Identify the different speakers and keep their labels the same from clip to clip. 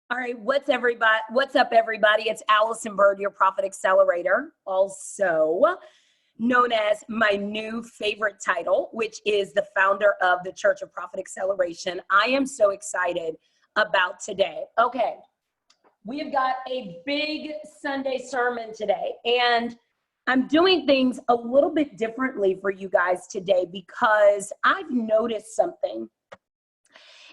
Speaker 1: All right, what's up, everybody? It's Allyson Byrd, your Profit Accelerator, also known as my new favorite title, which is the founder of the Church of Profit Acceleration. I am so excited about today. Okay, we have got a big Sunday sermon today, and I'm doing things a little bit differently for you guys today because I've noticed something.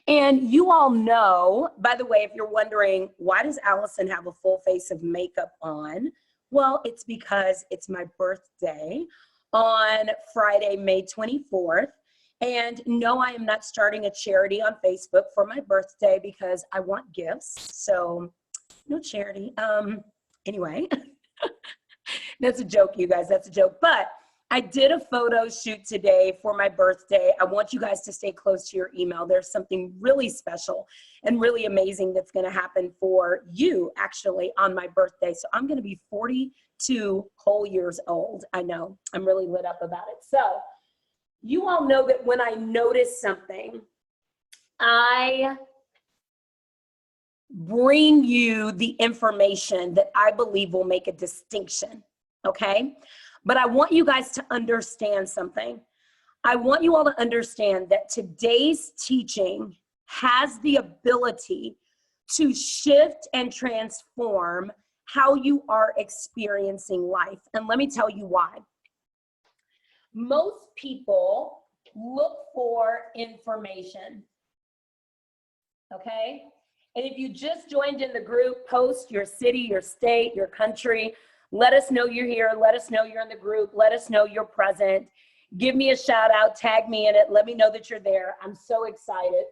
Speaker 1: And you all know, by the way, if you're wondering, why does Allyson have a full face of makeup on? Well, it's because it's my birthday on Friday, May 24th. And no, I am not starting a charity on Facebook for my birthday because I want gifts. So no charity. Anyway, that's a joke, you guys. That's a joke. But I did a photo shoot today for my birthday. I want you guys to stay close to your email. There's something really special and really amazing that's going to happen for you actually on my birthday. So I'm going to be 42 whole years old. I know, I'm really lit up about it. So you all know that when I notice something, I bring you the information that I believe will make a distinction, okay? But I want you guys to understand something. I want you all to understand that today's teaching has the ability to shift and transform how you are experiencing life. And let me tell you why. Most people look for information, okay? And if you just joined in the group, post your city, your state, your country. Let us know you're here. Let us know you're in the group. Let us know you're present. Give me a shout out. Tag me in it. Let me know that you're there. I'm so excited.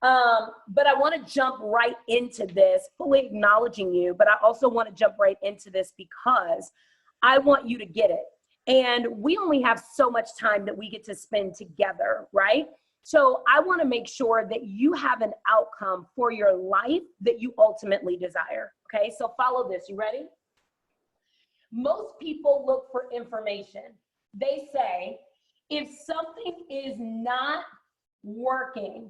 Speaker 1: But I want to jump right into this, fully acknowledging you. But I also want to jump right into this because I want you to get it. And we only have so much time that we get to spend together, right? So I want to make sure that you have an outcome for your life that you ultimately desire. Okay, so follow this. You ready? Most people look for information. They say, if something is not working,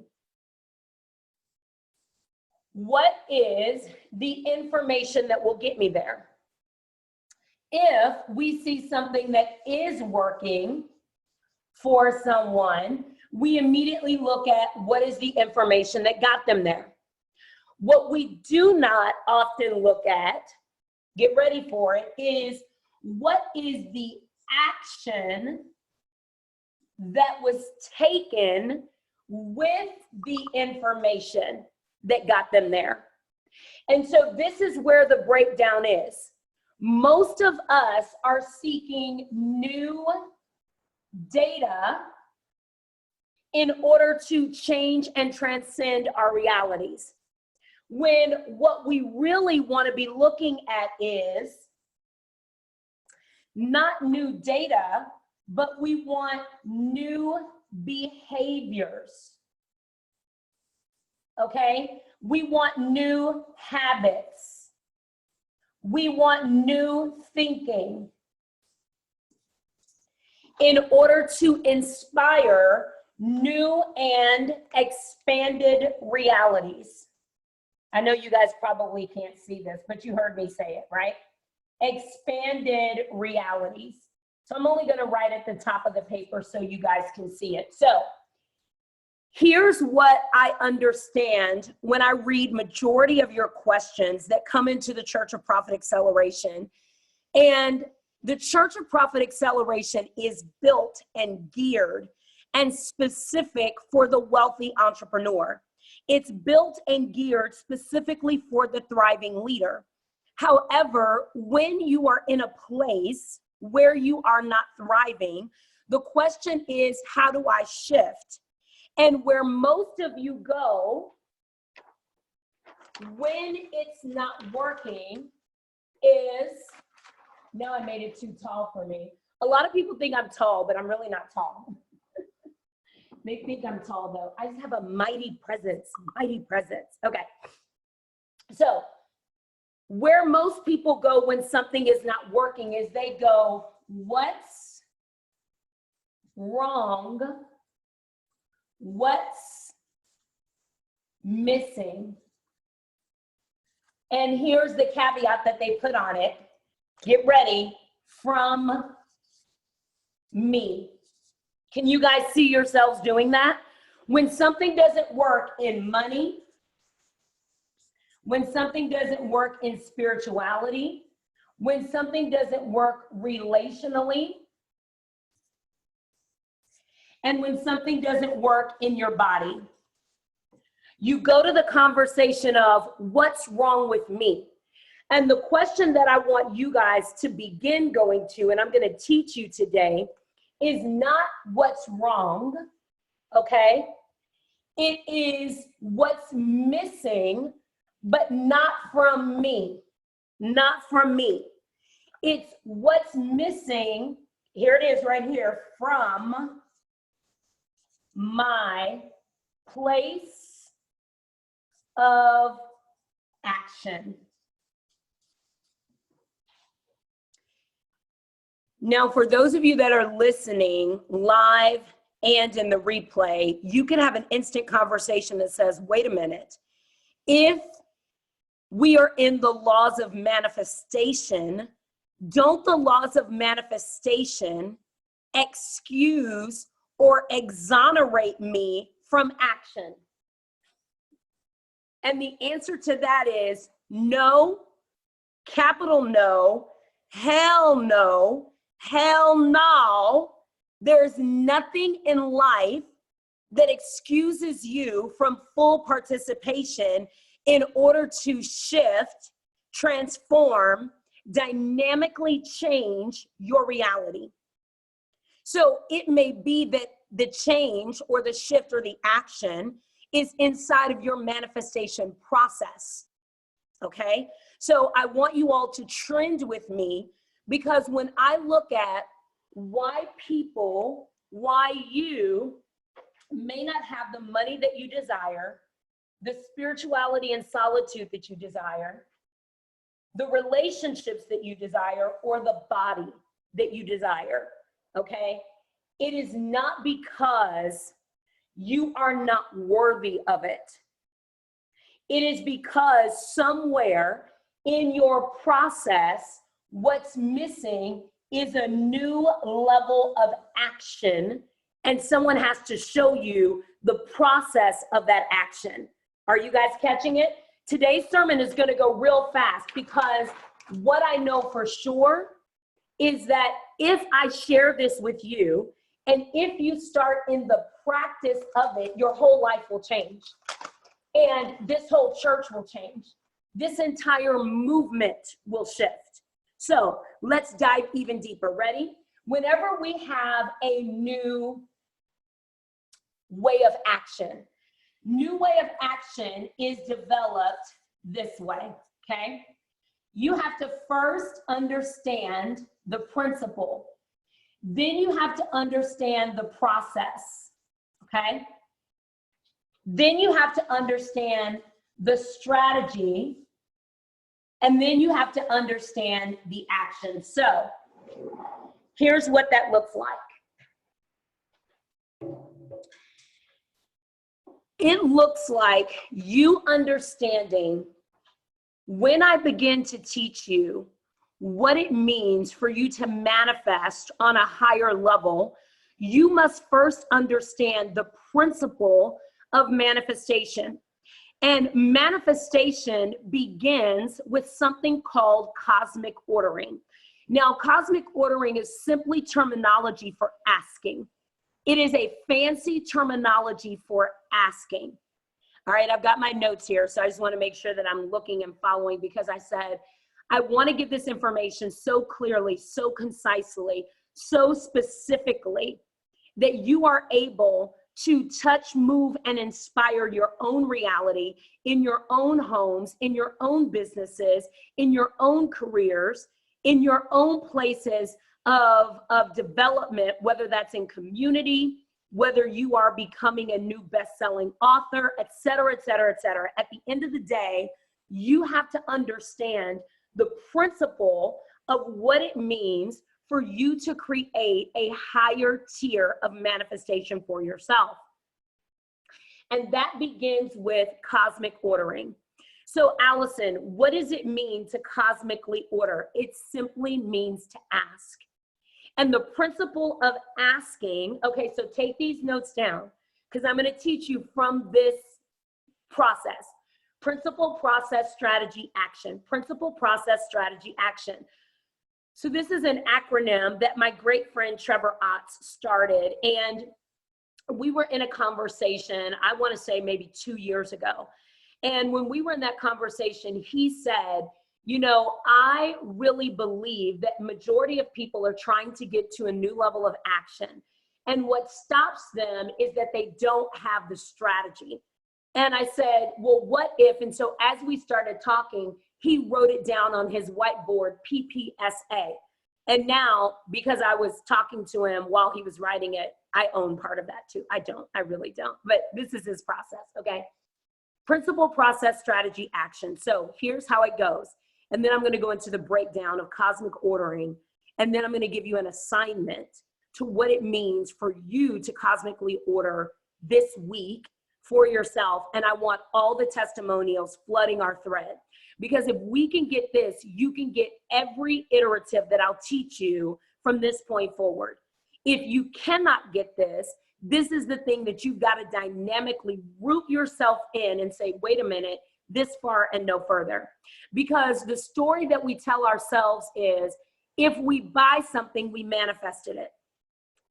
Speaker 1: what is the information that will get me there? If we see something that is working for someone, we immediately look at what is the information that got them there. What we do not often look at, get ready for it, is what is the action that was taken with the information that got them there. And so this is where the breakdown is. Most of us are seeking new data in order to change and transcend our realities, when what we really want to be looking at is not new data, but we want new behaviors, okay? We want new habits. We want new thinking in order to inspire new and expanded realities. I know you guys probably can't see this, but you heard me say it, right? Expanded realities. So I'm only going to write at the top of the paper so you guys can see it. So here's what I understand when I read majority of your questions that come into the Church of Profit Acceleration. And the Church of Profit Acceleration is built and geared and specific for the wealthy entrepreneur. It's built and geared specifically for the thriving leader. However, when you are in a place where you are not thriving, the question is, how do I shift? And where most of you go when it's not working is, now I made it too tall for me. A lot of people think I'm tall, but I'm really not tall. They think I'm tall though. I just have a mighty presence, mighty presence. Okay. So where most people go when something is not working is they go, what's wrong? What's missing? And here's the caveat that they put on it. Get ready, from me. Can you guys see yourselves doing that? When something doesn't work in money, when something doesn't work in spirituality, when something doesn't work relationally, and when something doesn't work in your body, you go to the conversation of what's wrong with me? And the question that I want you guys to begin going to, and I'm going to teach you today, is not what's wrong, okay? It is what's missing, but not from me, not from me. It's what's missing, here it is right here, from my place of action. Now, for those of you that are listening live and in the replay, you can have an instant conversation that says, wait a minute, if we are in the laws of manifestation, don't the laws of manifestation excuse or exonerate me from action? And the answer to that is no, capital no, hell no, hell no. There's nothing in life that excuses you from full participation in order to shift, transform, dynamically change your reality. So it may be that the change or the shift or the action is inside of your manifestation process, okay? So I want you all to trend with me, because when I look at why you may not have the money that you desire, the spirituality and solitude that you desire, the relationships that you desire, or the body that you desire, okay? It is not because you are not worthy of it. It is because somewhere in your process, what's missing is a new level of action, and someone has to show you the process of that action. Are you guys catching it? Today's sermon is going to go real fast, because what I know for sure is that if I share this with you, and if you start in the practice of it, your whole life will change. And this whole church will change. This entire movement will shift. So let's dive even deeper. Ready? Whenever we have a new way of action is developed this way, okay? You have to first understand the principle. Then you have to understand the process, okay? Then you have to understand the strategy, and then you have to understand the action. So here's what that looks like. It looks like you understanding, when I begin to teach you what it means for you to manifest on a higher level, you must first understand the principle of manifestation. And manifestation begins with something called cosmic ordering. Now, cosmic ordering is simply terminology for asking. It is a fancy terminology for asking. All right, I've got my notes here, so I just want to make sure that I'm looking and following, because I said, I want to give this information so clearly, so concisely, so specifically, that you are able to touch, move, and inspire your own reality in your own homes, in your own businesses, in your own careers, in your own places of development, whether that's in community, whether you are becoming a new best-selling author, et cetera, et cetera, et cetera. At the end of the day, you have to understand the principle of what it means for you to create a higher tier of manifestation for yourself. And that begins with cosmic ordering. So Allyson, what does it mean to cosmically order? It simply means to ask. And the principle of asking, okay, so take these notes down because I'm going to teach you from this process. Principle, process, strategy, action. Principle, process, strategy, action. So this is an acronym that my great friend Trevor Otts started. And we were in a conversation, I want to say maybe 2 years ago. And when we were in that conversation, he said, you know, I really believe that majority of people are trying to get to a new level of action. And what stops them is that they don't have the strategy. And I said, well, what if? And so as we started talking, he wrote it down on his whiteboard, PPSA. And now, because I was talking to him while he was writing it, I own part of that too. I really don't. But this is his process, okay? Principle, process, strategy, action. So here's how it goes. And then I'm going to go into the breakdown of cosmic ordering. And then I'm going to give you an assignment to what it means for you to cosmically order this week for yourself. And I want all the testimonials flooding our thread. Because if we can get this, you can get every iterative that I'll teach you from this point forward. If you cannot get this, this is the thing that you've got to dynamically root yourself in and say, wait a minute, this far and no further. Because the story that we tell ourselves is, if we buy something, we manifested it.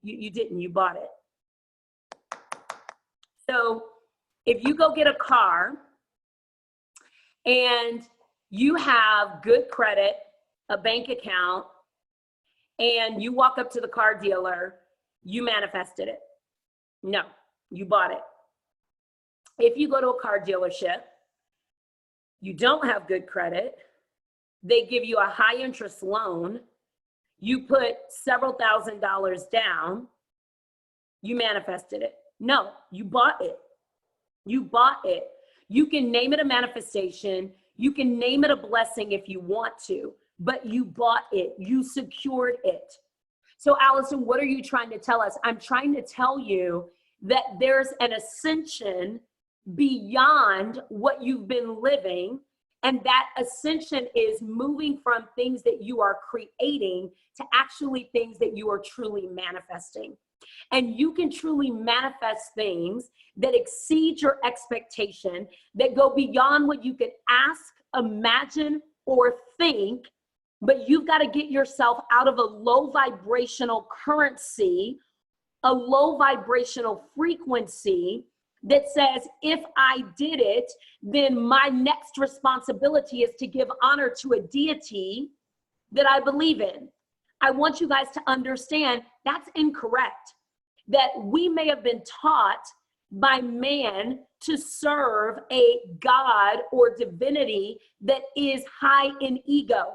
Speaker 1: You didn't, you bought it. So if you go get a car and you have good credit, a bank account, and you walk up to the car dealer, you manifested it. No, you bought it. If you go to a car dealership, you don't have good credit, they give you a high interest loan, you put several $1,000s down, you manifested it. No, you bought it. You bought it. You can name it a manifestation. You can name it a blessing if you want to, but you bought it. You secured it. So Allyson, what are you trying to tell us? I'm trying to tell you that there's an ascension beyond what you've been living. And that ascension is moving from things that you are creating to actually things that you are truly manifesting. And you can truly manifest things that exceed your expectation, that go beyond what you could ask, imagine, or think. But you've got to get yourself out of a low vibrational currency, a low vibrational frequency that says, if I did it, then my next responsibility is to give honor to a deity that I believe in. I want you guys to understand that's incorrect. That we may have been taught by man to serve a God or divinity that is high in ego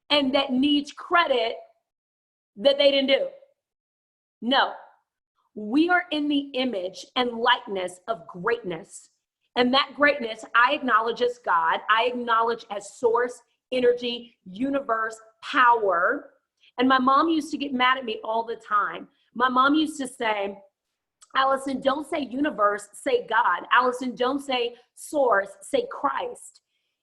Speaker 1: and that needs credit that they didn't do. No, we are in the image and likeness of greatness. And that greatness I acknowledge as God, I acknowledge as source, energy, universe, power. And my mom used to get mad at me all the time. My mom used to say, Allyson, don't say universe, say God. Allyson, don't say source, say Christ.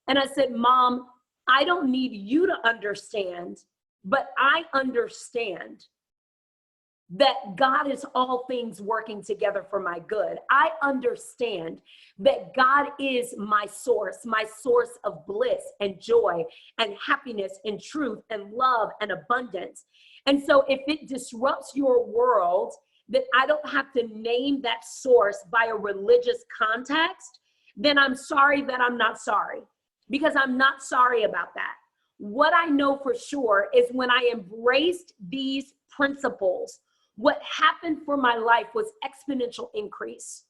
Speaker 1: And I said, Mom, I don't need you to understand, but I understand that God is all things working together for my good. I understand that God is my source of bliss and joy and happiness and truth and love and abundance. And so if it disrupts your world, that I don't have to name that source by a religious context, then I'm sorry that I'm not sorry, because I'm not sorry about that. What I know for sure is when I embraced these principles, what happened for my life was exponential increase.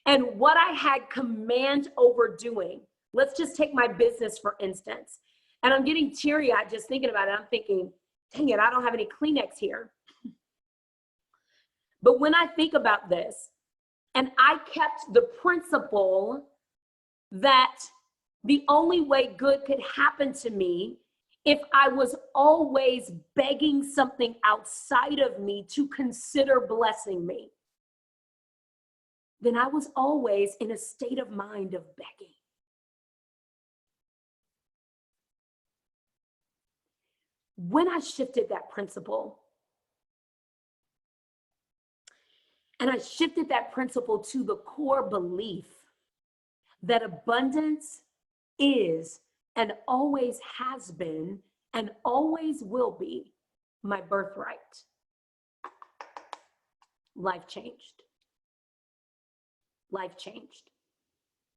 Speaker 1: And what I had command over doing, let's just take my business for instance. And I'm getting teary-eyed just thinking about it. I'm thinking, dang it, I don't have any Kleenex here. But when I think about this, and I kept the principle that the only way good could happen to me if I was always begging something outside of me to consider blessing me, then I was always in a state of mind of begging. when I shifted that principle, and I shifted that principle to the core belief that abundance is and always has been and always will be my birthright. Life changed. Life changed.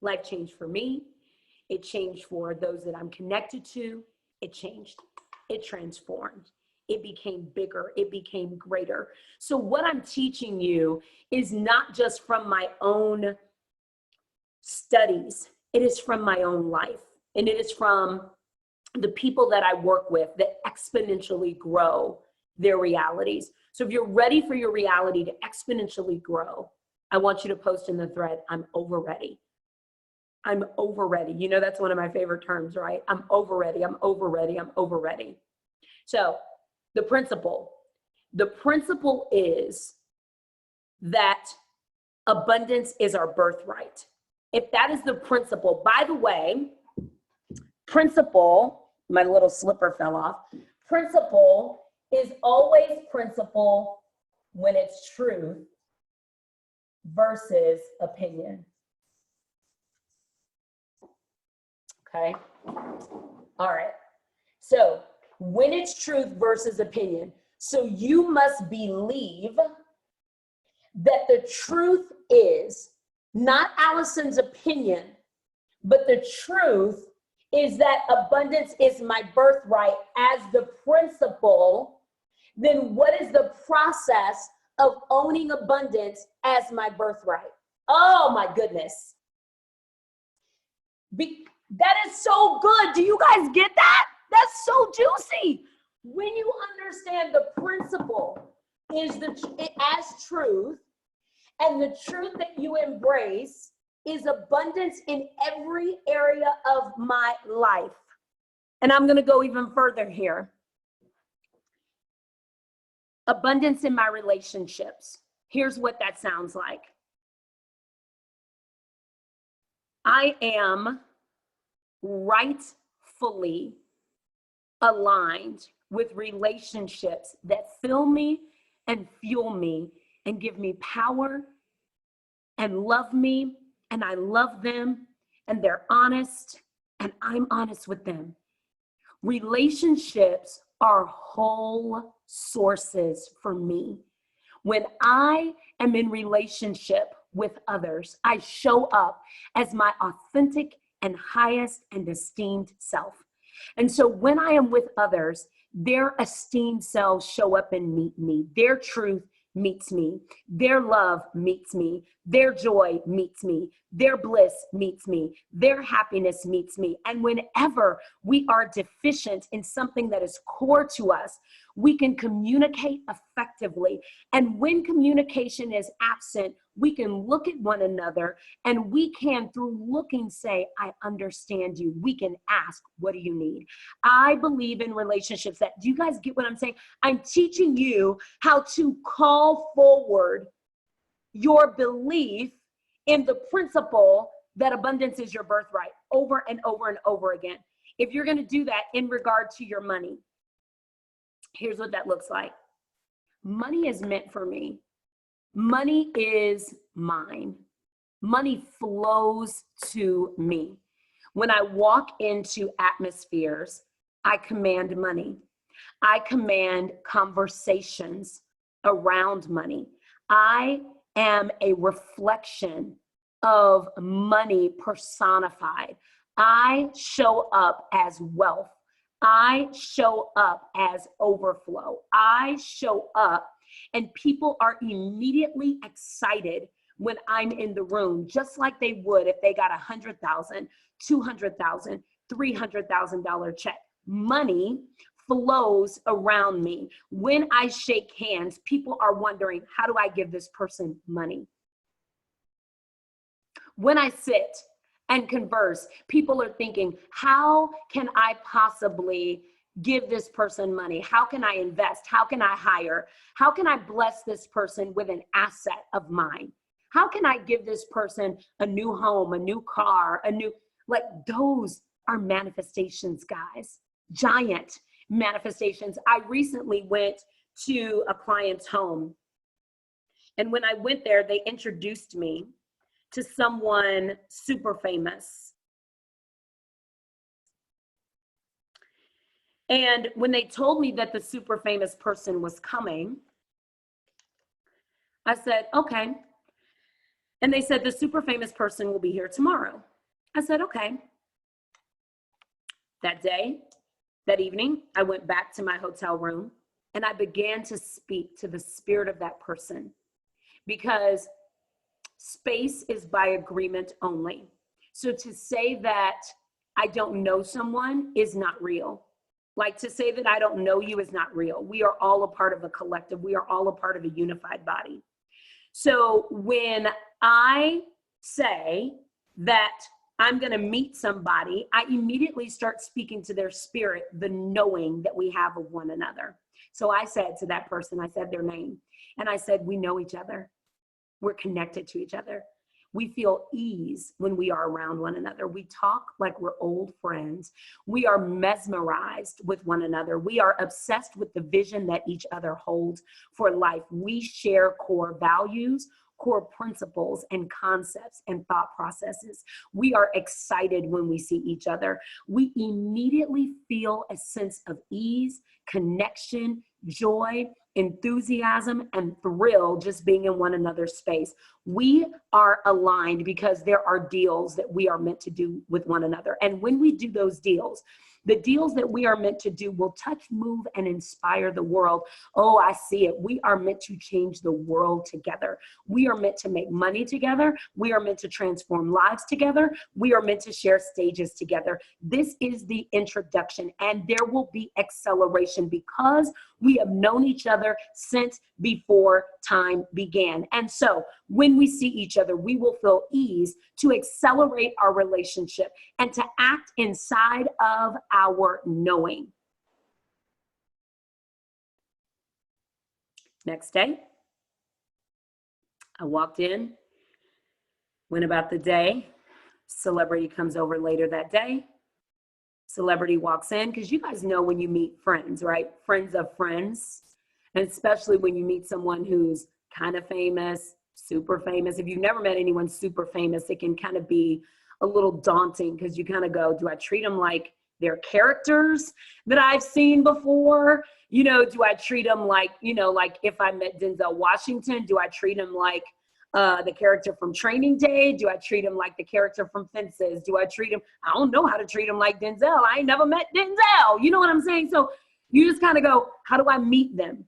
Speaker 1: Life changed for me. It changed for those that I'm connected to. It changed. It transformed. It became bigger. It became greater. So what I'm teaching you is not just from my own studies. It is from my own life. And it is from the people that I work with that exponentially grow their realities. So if you're ready for your reality to exponentially grow, I want you to post in the thread, I'm over ready. I'm over ready. You know, that's one of my favorite terms, right? I'm over ready. I'm over ready. I'm over ready. So the principle is that abundance is our birthright. If that is the principle, by the way, principle, my little slipper fell off. Principle is always principle when it's truth versus opinion. Okay. All right. So when it's truth versus opinion, so you must believe that the truth is not Allison's opinion, but the truth is that abundance is my birthright as the principle. Then what is the process of owning abundance as my birthright? Oh my goodness. That is so good. Do you guys get that? That's so juicy. When you understand the principle is as truth, and the truth that you embrace is abundance in every area of my life. And I'm going to go even further here. Abundance in my relationships. Here's what that sounds like. I am rightfully aligned with relationships that fill me and fuel me and give me power and love me, and I love them, and they're honest, and I'm honest with them. Relationships are whole sources for me. When I am in relationship with others, I show up as my authentic and highest and esteemed self. And so when I am with others, their esteemed selves show up and meet me. Their truth meets me. Their love meets me. Their joy meets me. Their bliss meets me. Their happiness meets me. And whenever we are deficient in something that is core to us, we can communicate effectively. And when communication is absent, we can look at one another and we can, through looking, say, I understand you. We can ask, what do you need? I believe in relationships that, do you guys get what I'm saying? I'm teaching you how to call forward your belief in the principle that abundance is your birthright over and over and over again. If you're going to do that in regard to your money, here's what that looks like. Money is meant for me. Money is mine. Money flows to me. When I walk into atmospheres, I command money. I command conversations around money. I am a reflection of money personified. I show up as wealth. I show up as overflow. I show up and people are immediately excited when I'm in the room, just like they would if they got $100,000, $200,000, $300,000 check. Money flows around me. When I shake hands, people are wondering, how do I give this person money? When I sit and converse, people are thinking, how can I possibly give this person money? How can I invest? How can I hire? How can I bless this person with an asset of mine? How can I give this person a new home, a new car, those are manifestations, guys. Giant. manifestations. I recently went to a client's home, and when I went there, they introduced me to someone super famous. And when they told me that the super famous person was coming, I said, okay. And they said, the super famous person will be here tomorrow. I said, okay. That day, that evening, I went back to my hotel room and I began to speak to the spirit of that person, because space is by agreement only. So to say that I don't know someone is not real. Like, to say that I don't know you is not real. We are all a part of a collective. We are all a part of a unified body. So when I say that I'm going to meet somebody, I immediately start speaking to their spirit, the knowing that we have of one another. So I said to that person, I said their name, and I said, we know each other. We're connected to each other. We feel ease when we are around one another. We talk like we're old friends. We are mesmerized with one another. We are obsessed with the vision that each other holds for life. We share core values, core principles and concepts and thought processes. We are excited when we see each other. We immediately feel a sense of ease, connection, joy, enthusiasm, and thrill just being in one another's space. We are aligned because there are deals that we are meant to do with one another. And when we do those deals, the deals that we are meant to do will touch, move, and inspire the world. Oh, I see it. We are meant to change the world together. We are meant to make money together. We are meant to transform lives together. We are meant to share stages together. This is the introduction, and there will be acceleration because we have known each other since before time began. And so when we see each other, we will feel ease to accelerate our relationship and to act inside of our knowing. Next day, I walked in, went about the day. Celebrity comes over later that day. Celebrity walks in, because you guys know when you meet friends, right? Friends of friends. And especially when you meet someone who's kind of famous, super famous. If you've never met anyone super famous, it can kind of be a little daunting, because you kind of go, do I treat them like they're characters that I've seen before? You know, do I treat them like, you know, like if I met Denzel Washington, do I treat him like the character from Training Day? Do I treat him like the character from Fences? Do I treat him? I don't know how to treat him like Denzel. I ain't never met Denzel. You know what I'm saying? So you just kind of go, how do I meet them?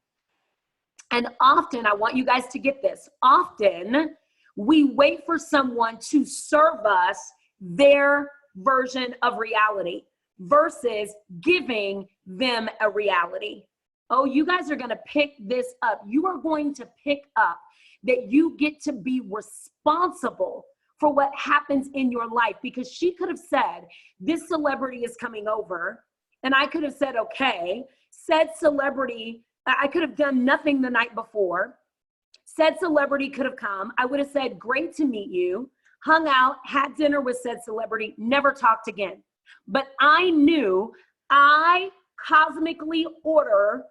Speaker 1: And often, I want you guys to get this, often we wait for someone to serve us their version of reality versus giving them a reality. Oh, you guys are going to pick this up. You are going to pick up that you get to be responsible for what happens in your life, because she could have said, this celebrity is coming over. And I could have said, okay, said celebrity, I could have done nothing the night before. Said celebrity could have come. I would have said, great to meet you, hung out, had dinner with said celebrity, never talked again. But I knew I cosmically order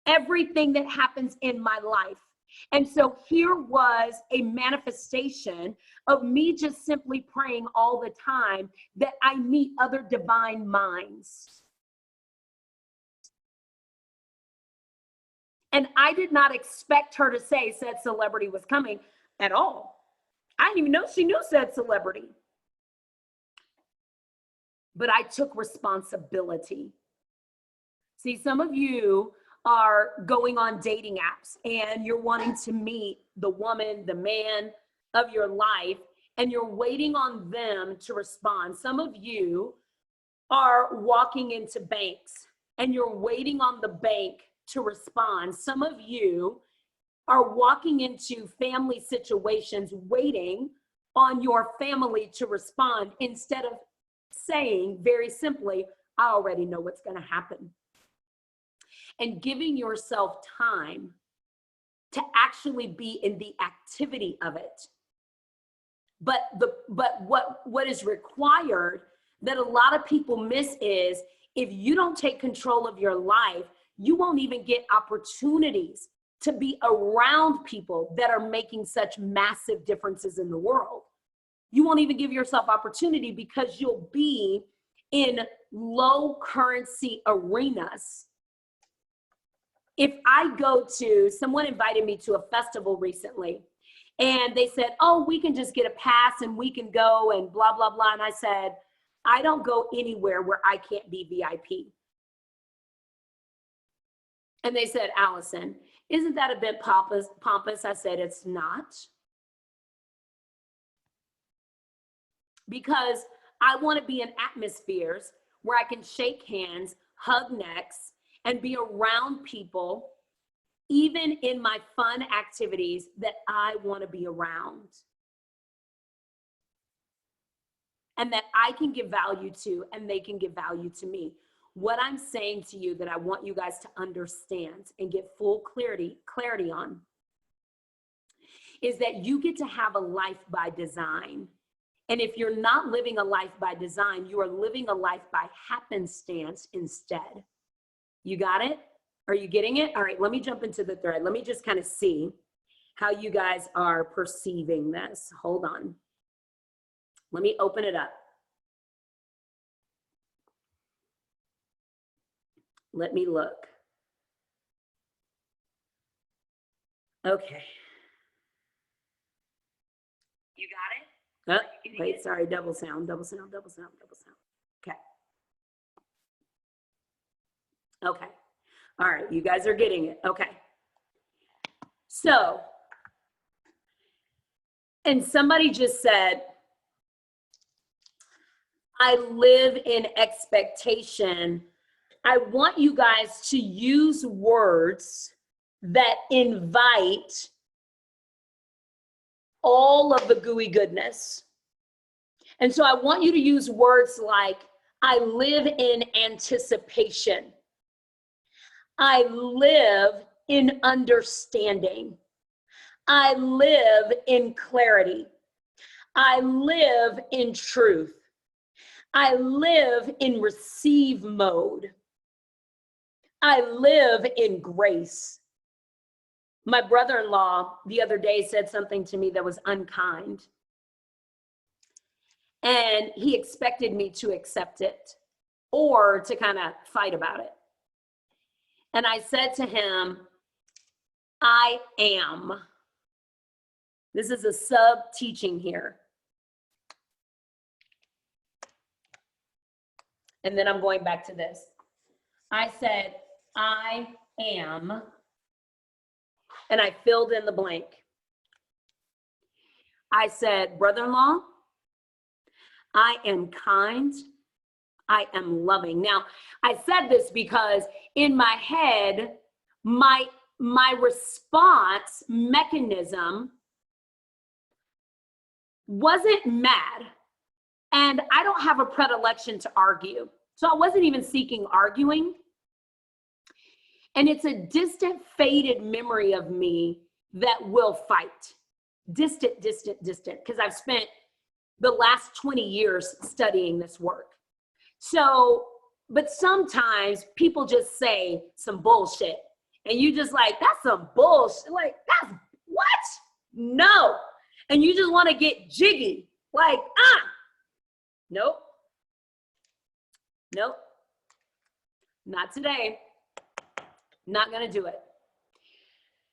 Speaker 1: everything that happens in my life. And so here was a manifestation of me just simply praying all the time that I meet other divine minds. And I did not expect her to say said celebrity was coming at all. I didn't even know she knew said celebrity. But I took responsibility. See, some of you are going on dating apps and you're wanting to meet the woman, the man of your life, and you're waiting on them to respond. Some of you are walking into banks and you're waiting on the bank to respond. Some of you are walking into family situations waiting on your family to respond instead of saying very simply, I already know what's going to happen. And giving yourself time to actually be in the activity of it. But what is required that a lot of people miss is If you don't take control of your life, you won't even get opportunities to be around people that are making such massive differences in the world. You won't even give yourself opportunity because you'll be in low currency arenas. If I go to, someone invited me to a festival recently, and they said, oh, we can just get a pass and we can go and blah, blah, blah. And I said, I don't go anywhere where I can't be VIP. And they said, Allyson, isn't that a bit pompous? I said, it's not. Because I want to be in atmospheres where I can shake hands, hug necks, and be around people, even in my fun activities that I want to be around. And that I can give value to, and they can give value to me. What I'm saying to you that I want you guys to understand and get full clarity on is that you get to have a life by design. And if you're not living a life by design, you are living a life by happenstance instead. You got it? Are you getting it? All right, let me jump into the thread. Let me just kind of see how you guys are perceiving this. Hold on. Let me open it up. Let me look. Okay. You got it? Oh, wait, sorry, double sound. Okay. Okay. All right, you guys are getting it. Okay. So, and somebody just said, I live in expectation. I want you guys to use words that invite all of the gooey goodness. And so I want you to use words like, I live in anticipation. I live in understanding. I live in clarity. I live in truth. I live in receive mode. I live in grace. My brother-in-law the other day said something to me that was unkind. And he expected me to accept it or to kind of fight about it. And I said to him, I am. This is a sub-teaching here. And then I'm going back to this. I said, I am, and I filled in the blank. I said, brother-in-law, I am kind, I am loving. Now, I said this because in my head, my response mechanism wasn't mad. And I don't have a predilection to argue. So I wasn't even seeking arguing. And it's a distant, faded memory of me that will fight. Distant, because I've spent the last 20 years studying this work. So, but sometimes people just say some bullshit. And you just like, that's some bullshit. Like, that's what? No. And you just want to get jiggy. Like, nope. Nope. Not today. Not going to do it.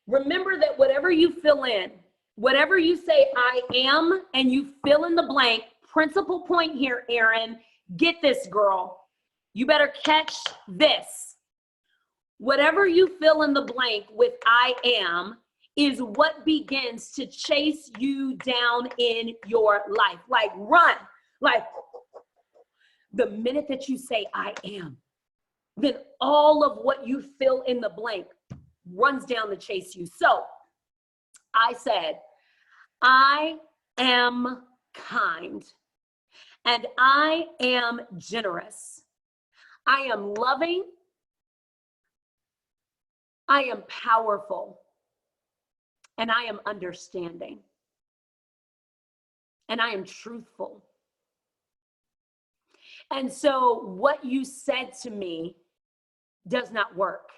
Speaker 1: Remember that whatever you fill in, whatever you say, I am, and you fill in the blank, principal point here, Erin, get this, girl. You better catch this. Whatever you fill in the blank with I am is what begins to chase you down in your life. Like run, like the minute that you say I am, then all of what you fill in the blank runs down to chase you. So I said, I am kind and I am generous. I am loving. I am powerful and I am understanding and I am truthful. And so what you said to me does not work.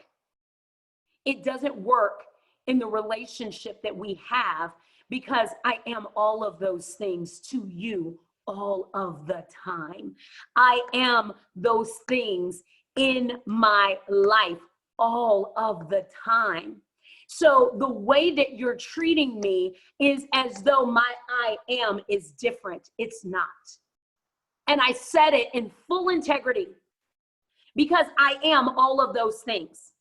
Speaker 1: It doesn't work in the relationship that we have, because I am all of those things to you all of the time. I am those things in my life all of the time. So the way that you're treating me is as though my I am is different. It's not. And I said it in full integrity, because I am all of those things.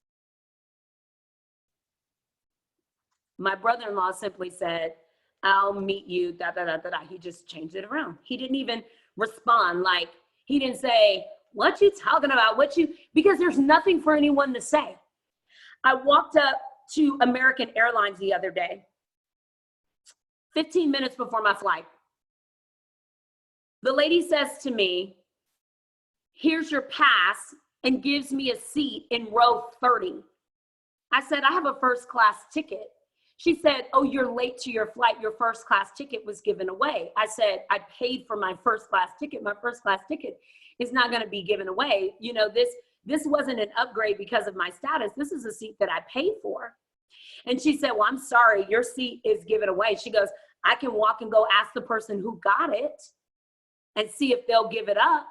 Speaker 1: My brother-in-law simply said, I'll meet you, da, da, da, da, da. He just changed it around. He didn't even respond. Like, he didn't say, what you talking about? Because there's nothing for anyone to say. I walked up to American Airlines the other day, 15 minutes before my flight. The lady says to me, here's your pass, and gives me a seat in row 30. I said, I have a first class ticket. She said, oh, you're late to your flight. Your first class ticket was given away. I said, I paid for my first class ticket. My first class ticket is not going to be given away. You know, this wasn't an upgrade because of my status. This is a seat that I paid for. And she said, well, I'm sorry, your seat is given away. She goes, I can walk and go ask the person who got it and see if they'll give it up.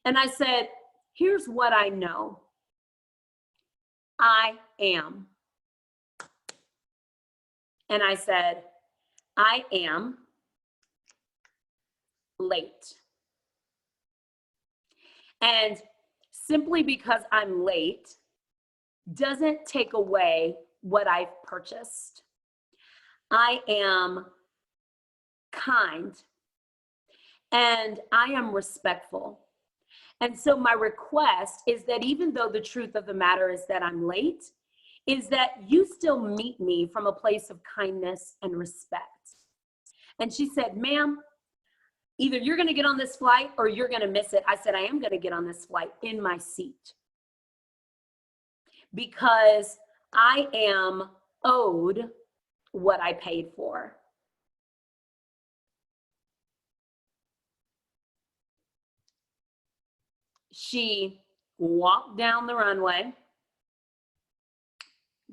Speaker 1: And I said, here's what I know. I am. And I said, I am late. And simply because I'm late doesn't take away what I've purchased. I am kind, and I am respectful. And so my request is that even though the truth of the matter is that I'm late, is that you still meet me from a place of kindness and respect. And she said, ma'am, either you're going to get on this flight or you're going to miss it. I said, I am going to get on this flight in my seat, because I am owed what I paid for. She walked down the runway,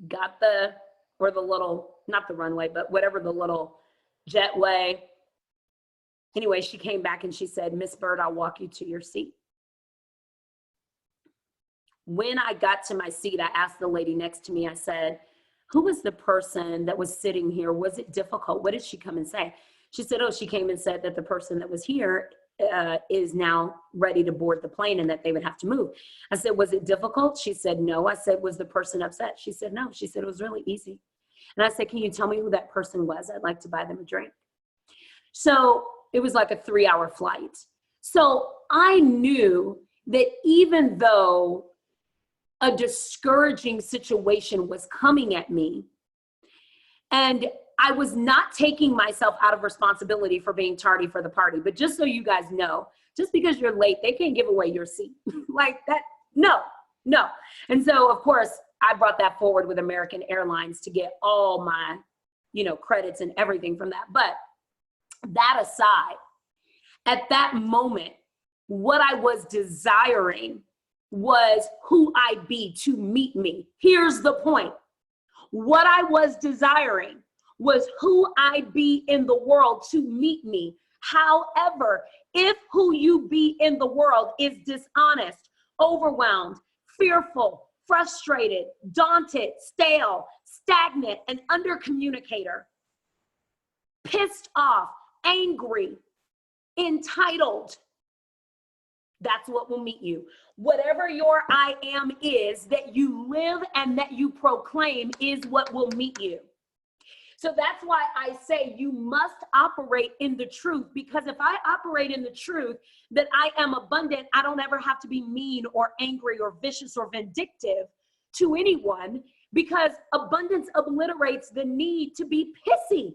Speaker 1: got not the runway, but whatever the little jetway. Anyway, she came back and she said, Miss Byrd, I'll walk you to your seat. When I got to my seat, I asked the lady next to me, I said, who was the person that was sitting here? Was it difficult? What did she come and say? She said, oh, she came and said that the person that was here is now ready to board the plane and that they would have to move. I said, was it difficult? She said, no. I said, was the person upset? She said, no. She said, it was really easy. And I said, can you tell me who that person was? I'd like to buy them a drink. So it was like a 3-hour flight. So I knew that even though a discouraging situation was coming at me, and I was not taking myself out of responsibility for being tardy for the party. But just so you guys know, just because you're late, they can't give away your seat. Like that, no. And so, of course, I brought that forward with American Airlines to get all my, credits and everything from that. But that aside, at that moment, what I was desiring was who I'd be to meet me. Here's the point. What I was desiring was who I'd be in the world to meet me. However, if who you be in the world is dishonest, overwhelmed, fearful, frustrated, daunted, stale, stagnant, an undercommunicator, pissed off, angry, entitled, that's what will meet you. Whatever your I am is that you live and that you proclaim is what will meet you. So that's why I say you must operate in the truth, because if I operate in the truth that I am abundant, I don't ever have to be mean or angry or vicious or vindictive to anyone, because abundance obliterates the need to be pissy.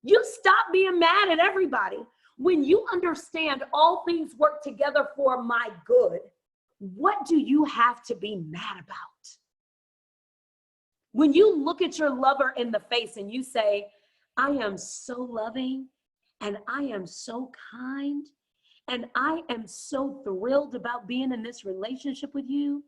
Speaker 1: You stop being mad at everybody. When you understand all things work together for my good, what do you have to be mad about? When you look at your lover in the face and you say, I am so loving and I am so kind And I am so thrilled about being in this relationship with you.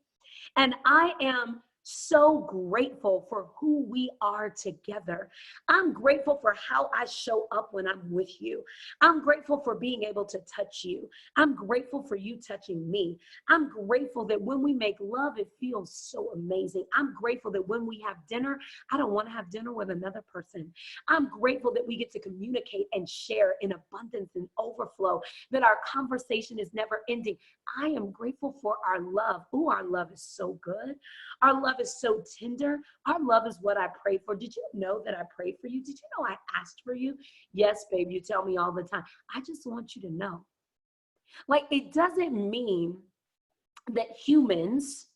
Speaker 1: And I am so grateful for who we are together. I'm grateful for how I show up when I'm with you. I'm grateful for being able to touch you. I'm grateful for you touching me. I'm grateful that when we make love, it feels so amazing. I'm grateful that when we have dinner, I don't want to have dinner with another person. I'm grateful that we get to communicate and share in abundance and overflow, that our conversation is never ending. I am grateful for our love. Oh, our love is so good. Our love is so tender. Our love is what I pray for. Did you know that I prayed for you? Did you know I asked for you? Yes, babe, you tell me all the time. I just want you to know. Like, it doesn't mean that humans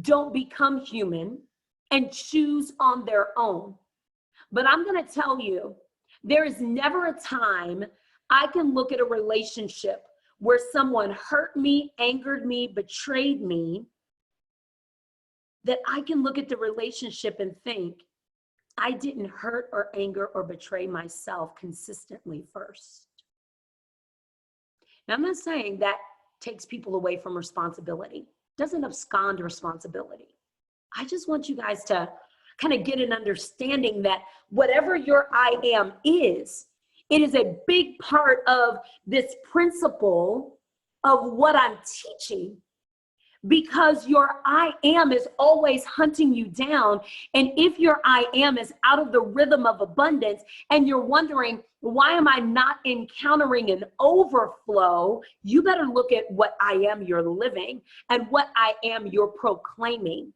Speaker 1: don't become human and choose on their own. But I'm going to tell you, there is never a time I can look at a relationship where someone hurt me, angered me, betrayed me, that I can look at the relationship and think, I didn't hurt or anger or betray myself consistently first. Now, I'm not saying that takes people away from responsibility. Doesn't abscond responsibility. I just want you guys to kind of get an understanding that whatever your I am is, it is a big part of this principle of what I'm teaching. Because your I am is always hunting you down. And if your I am is out of the rhythm of abundance and you're wondering, why am I not encountering an overflow? You better look at what I am you're living and what I am you're proclaiming.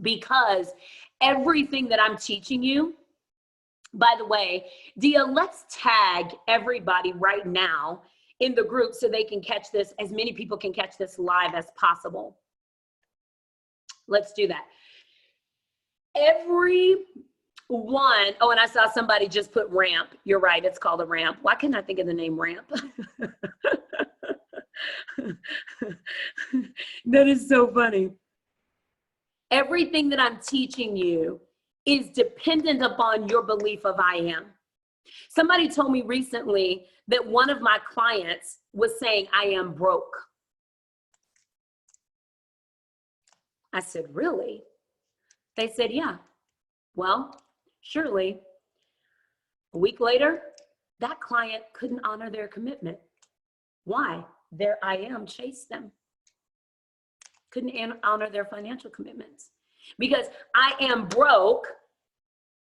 Speaker 1: Because everything that I'm teaching you, by the way, Dia, let's tag everybody right now in the group so they can catch this, as many people can catch this live as possible. Let's do that. Everyone, oh, and I saw somebody just put ramp. You're right, it's called a ramp. Why couldn't I think of the name ramp? That is so funny. Everything that I'm teaching you is dependent upon your belief of I am. Somebody told me recently that one of my clients was saying, I am broke. I said, really? They said, yeah. Well, surely a week later, that client couldn't honor their commitment. Why? Their I am chased them. Couldn't honor their financial commitments. Because I am broke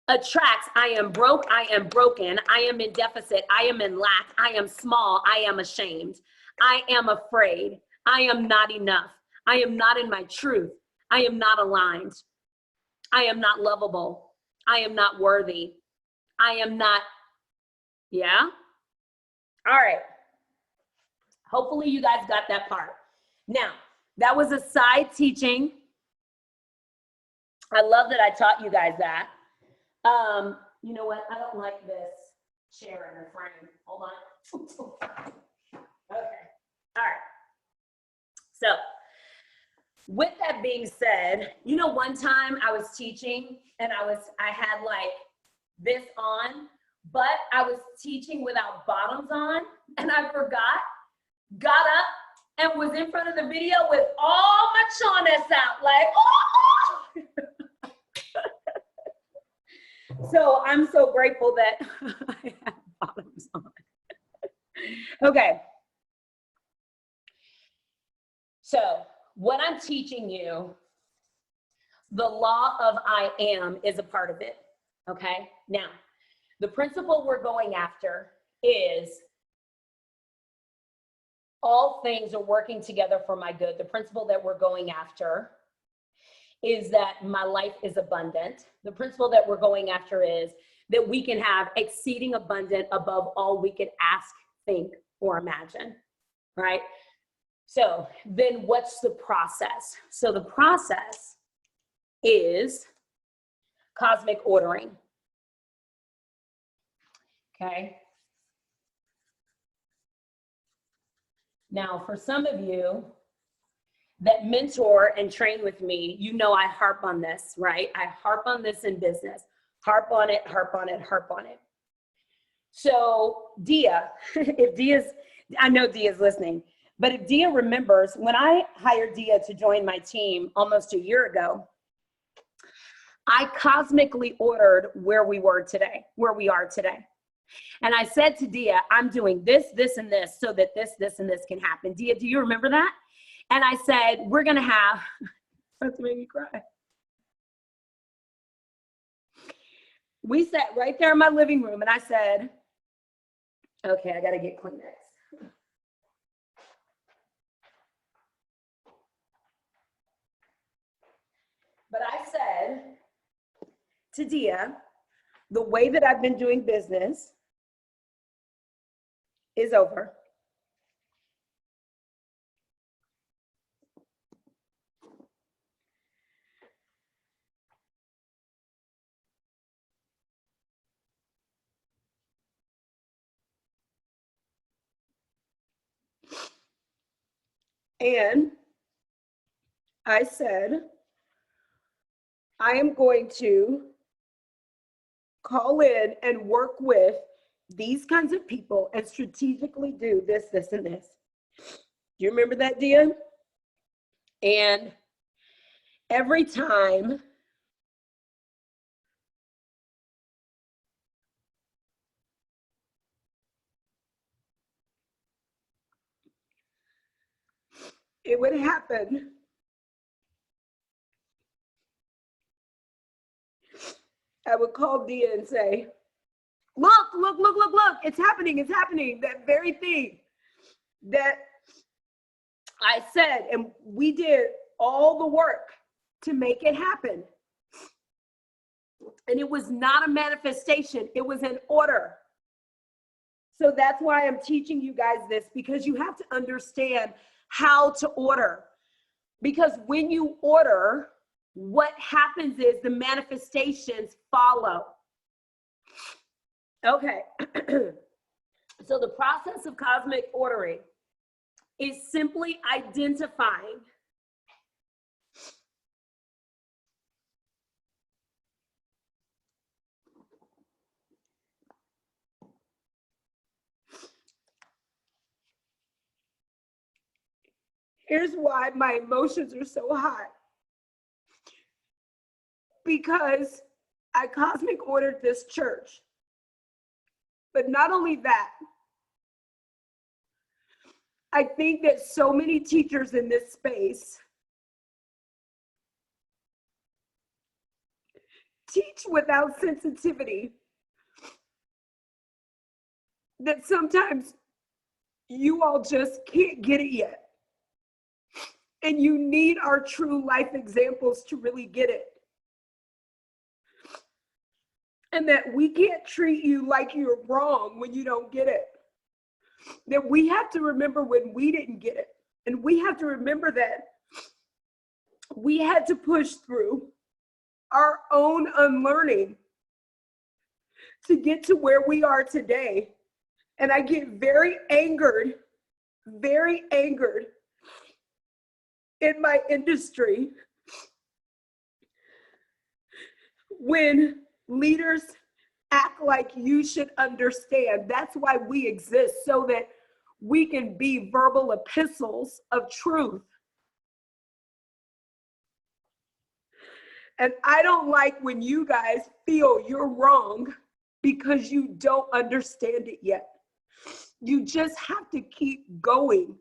Speaker 1: attracts, I am broke, I am broken, I am in deficit, I am in lack, I am small, I am ashamed, I am afraid, I am not enough, I am not in my truth, I am not aligned, I am not lovable, I am not worthy, I am not, yeah? All right. Hopefully you guys got that part. Now, that was a side teaching. I love that I taught you guys that. You know what? I don't like this chair in the frame. Hold on. Okay. All right. So with that being said, you know, one time I was teaching and I had like this on, but I was teaching without bottoms on and I forgot, got up and was in front of the video with all my choness out, like, oh! So I'm so grateful that I have bottoms on. Okay. So what I'm teaching you, the law of I am is a part of it. Okay. Now, the principle we're going after is all things are working together for my good. The principle that we're going after is that my life is abundant. The principle that we're going after is that we can have exceeding abundant above all we could ask, think, or imagine, right? So then what's the process? So the process is cosmic ordering, okay? Now, for some of you that mentor and train with me, you know I harp on this, right? I harp on this in business. Harp on it, harp on it, harp on it. So Dia, if Dia's, I know Dia's listening, but if Dia remembers, when I hired Dia to join my team almost a year ago, I cosmically ordered where we are today. And I said to Dia, I'm doing this, this, and this so that this, this, and this can happen. Dia, do you remember that? And I said, we're going to have, that's making me cry. We sat right there in my living room and I said, okay, I got to get Kleenex. But I said to Dia, the way that I've been doing business is over. And I said, I am going to call in and work with these kinds of people and strategically do this, this, and this. Do you remember that, Dia? And every time it would happen, I would call Dia and say, look, look, look, look, look, it's happening, it's happening. That very thing that I said, and we did all the work to make it happen. And it was not a manifestation, it was an order. So that's why I'm teaching you guys this, because you have to understand how to order. Because when you order, what happens is the manifestations follow. Okay. So the process of cosmic ordering is simply identifying here's why my emotions are so high. Because I cosmic ordered this church. But not only that, I think that so many teachers in this space teach without sensitivity, that sometimes you all just can't get it yet. And you need our true life examples to really get it. And that we can't treat you like you're wrong when you don't get it. That we have to remember when we didn't get it. And we have to remember that we had to push through our own unlearning to get to where we are today. And I get very angered in my industry when leaders act like you should understand. That's why we exist, so that we can be verbal epistles of truth. And I don't like when you guys feel you're wrong because you don't understand it yet. You just have to keep going.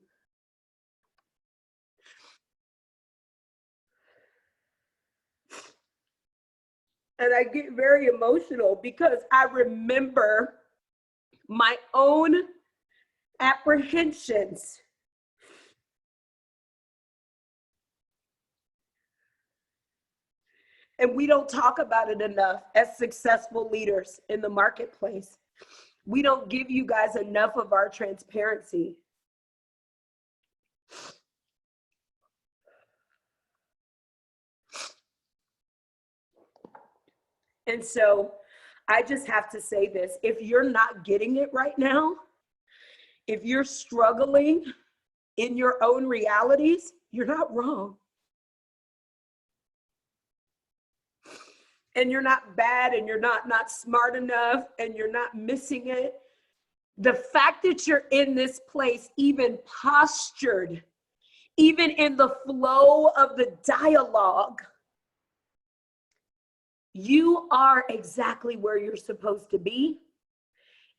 Speaker 1: And I get very emotional because I remember my own apprehensions. And we don't talk about it enough as successful leaders in the marketplace. We don't give you guys enough of our transparency. And so I just have to say this. If you're not getting it right now, if you're struggling in your own realities, you're not wrong. and you're not bad and you're not smart enough and you're not missing it. The fact that you're in this place, even postured, even in the flow of the dialogue, you are exactly where you're supposed to be,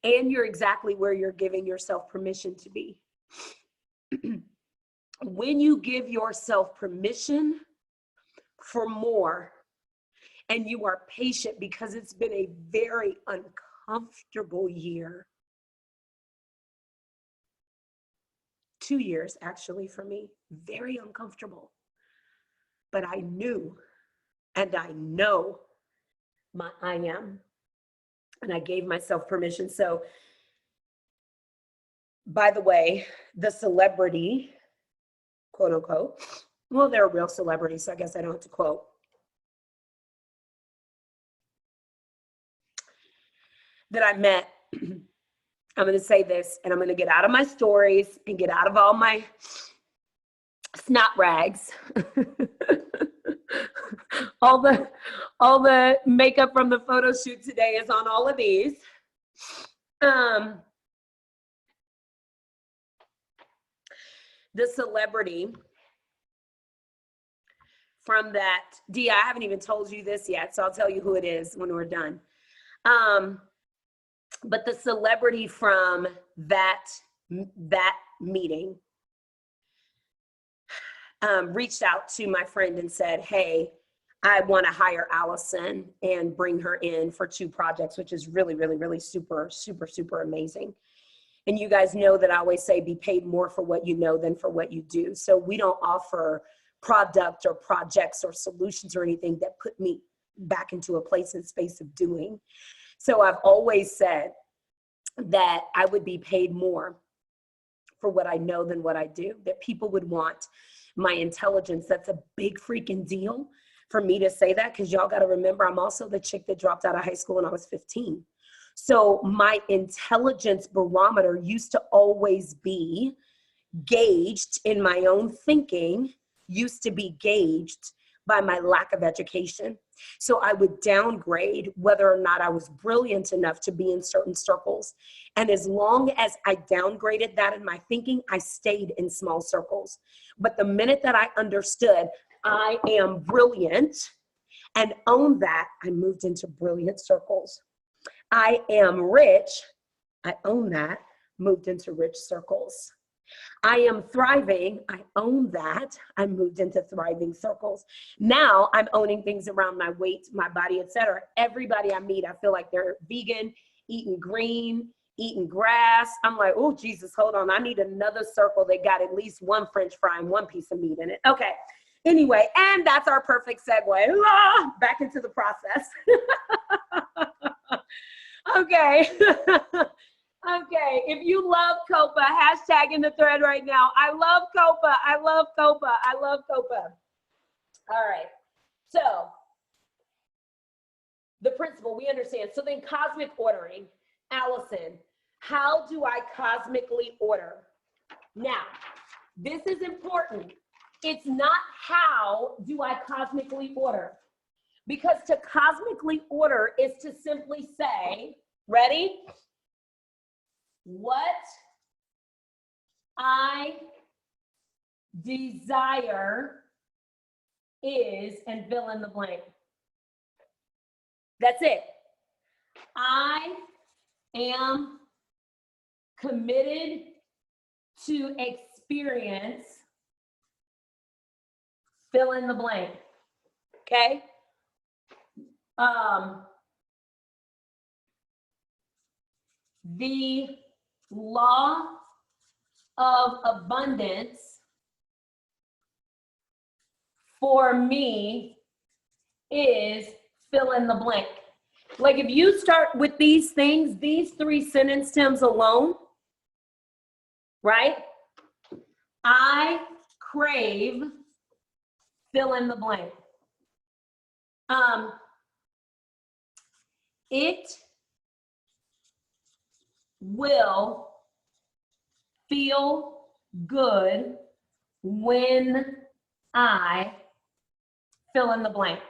Speaker 1: and you're exactly where you're giving yourself permission to be. When you give yourself permission for more, and you are patient, because it's been a very uncomfortable year. 2 years, actually, for me, very uncomfortable. But I knew, and I know I am, and I gave myself permission. So, by the way, the celebrity, quote unquote, well, they're a real celebrity, so I guess I don't have to quote, that I met, I'm going to say this, and I'm going to get out of my stories and get out of all my snot rags. all the makeup from the photo shoot today is on all of these. The celebrity from that, Dia, I haven't even told you this yet, so I'll tell you who it is when we're done. But the celebrity from that meeting reached out to my friend and said, hey, I want to hire Allyson and bring her in for 2 projects, which is really, really, really super, super, super amazing. And you guys know that I always say be paid more for what you know than for what you do. So we don't offer product or projects or solutions or anything that put me back into a place and space of doing. So I've always said that I would be paid more for what I know than what I do, that people would want my intelligence. That's a big freaking deal for me to say that, because y'all got to remember, I'm also the chick that dropped out of high school when I was 15. So my intelligence barometer used to always be gauged in my own thinking, used to be gauged by my lack of education. So I would downgrade whether or not I was brilliant enough to be in certain circles. And as long as I downgraded that in my thinking, I stayed in small circles. But the minute that I understood I am brilliant and owned that, I moved into brilliant circles. I am rich, I own that, moved into rich circles. I am thriving, I own that, I moved into thriving circles. Now I'm owning things around my weight, my body, etc. Everybody I meet, I feel like they're vegan, eating green, eating grass. I'm like, oh, Jesus, hold on. I need another circle that got at least 1 French fry and 1 piece of meat in it. Okay. Anyway, and that's our perfect segue. Back into the process. Okay. Okay, if you love Copa, hashtag in the thread right now. I love Copa. I love Copa. I love Copa. All right. So the principle, we understand. So then cosmic ordering. Allyson, how do I cosmically order? Now, this is important. It's not how do I cosmically order. Because to cosmically order is to simply say, ready? What I desire is, and fill in the blank. That's it. I am committed to experience, fill in the blank. Okay? The law of abundance for me is, fill in the blank. Like if you start with these things, these 3 sentence stems alone, right? I crave, fill in the blank. It will feel good when I, fill in the blank.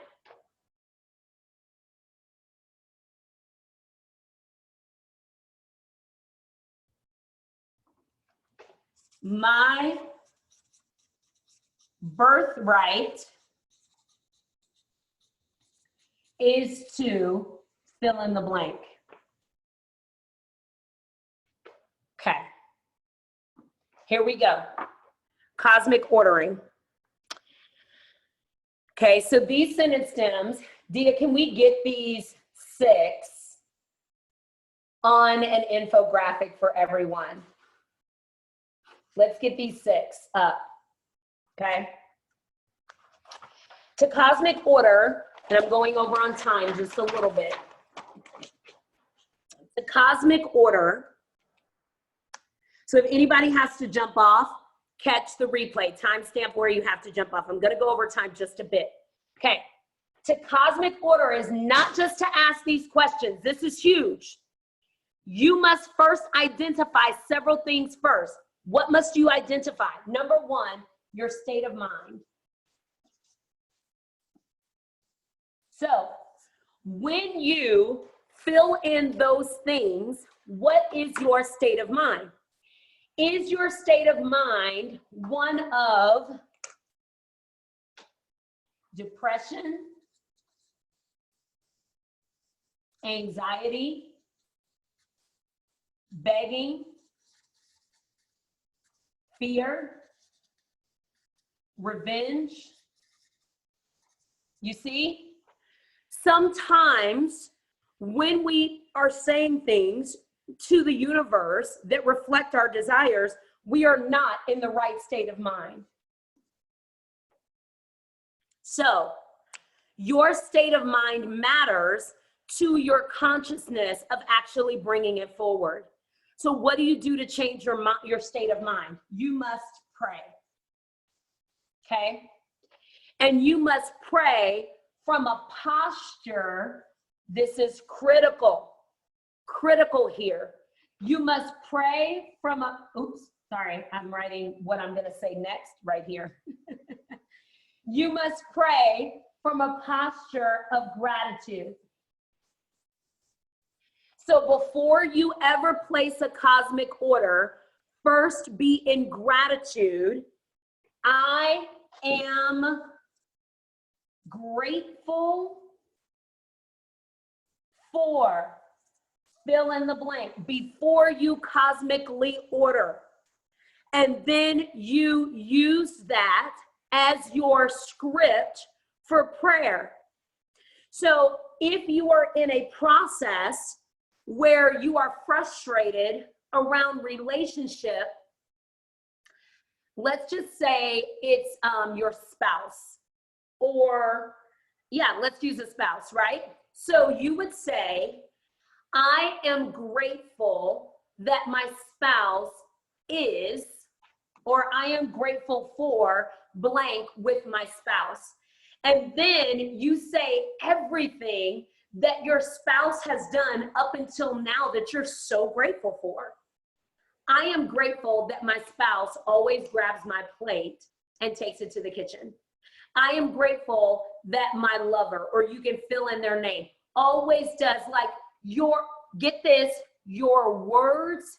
Speaker 1: My birthright is to fill in the blank. Okay. Here we go. Cosmic ordering. Okay, so these sentence stems, Dia, can we get these 6 on an infographic for everyone? Let's get these 6 up, okay? To cosmic order, and I'm going over on time just a little bit. The cosmic order, so if anybody has to jump off, catch the replay, timestamp where you have to jump off. I'm gonna go over time just a bit. Okay, to cosmic order is not just to ask these questions. This is huge. You must first identify several things first. What must you identify? Number 1, your state of mind. So when you fill in those things, what is your state of mind? Is your state of mind one of depression, anxiety, begging, fear, revenge? You see, sometimes when we are saying things to the universe that reflect our desires, we are not in the right state of mind. So your state of mind matters to your consciousness of actually bringing it forward. So what do you do to change your state of mind? You must pray, okay? And you must pray from a posture. This is critical here. You must pray from a, oops, sorry, I'm writing what I'm gonna say next right here. You must pray from a posture of gratitude. So before you ever place a cosmic order, first be in gratitude. I am grateful for, fill in the blank, before you cosmically order. And then you use that as your script for prayer. So if you are in a process where you are frustrated around relationship, let's just say it's your spouse, or yeah, let's use a spouse, right? So you would say, I am grateful that my spouse is, or I am grateful for blank with my spouse. And then you say everything that your spouse has done up until now that you're so grateful for. I am grateful that my spouse always grabs my plate and takes it to the kitchen. I am grateful that my lover, or you can fill in their name, always does. Like, get this, your words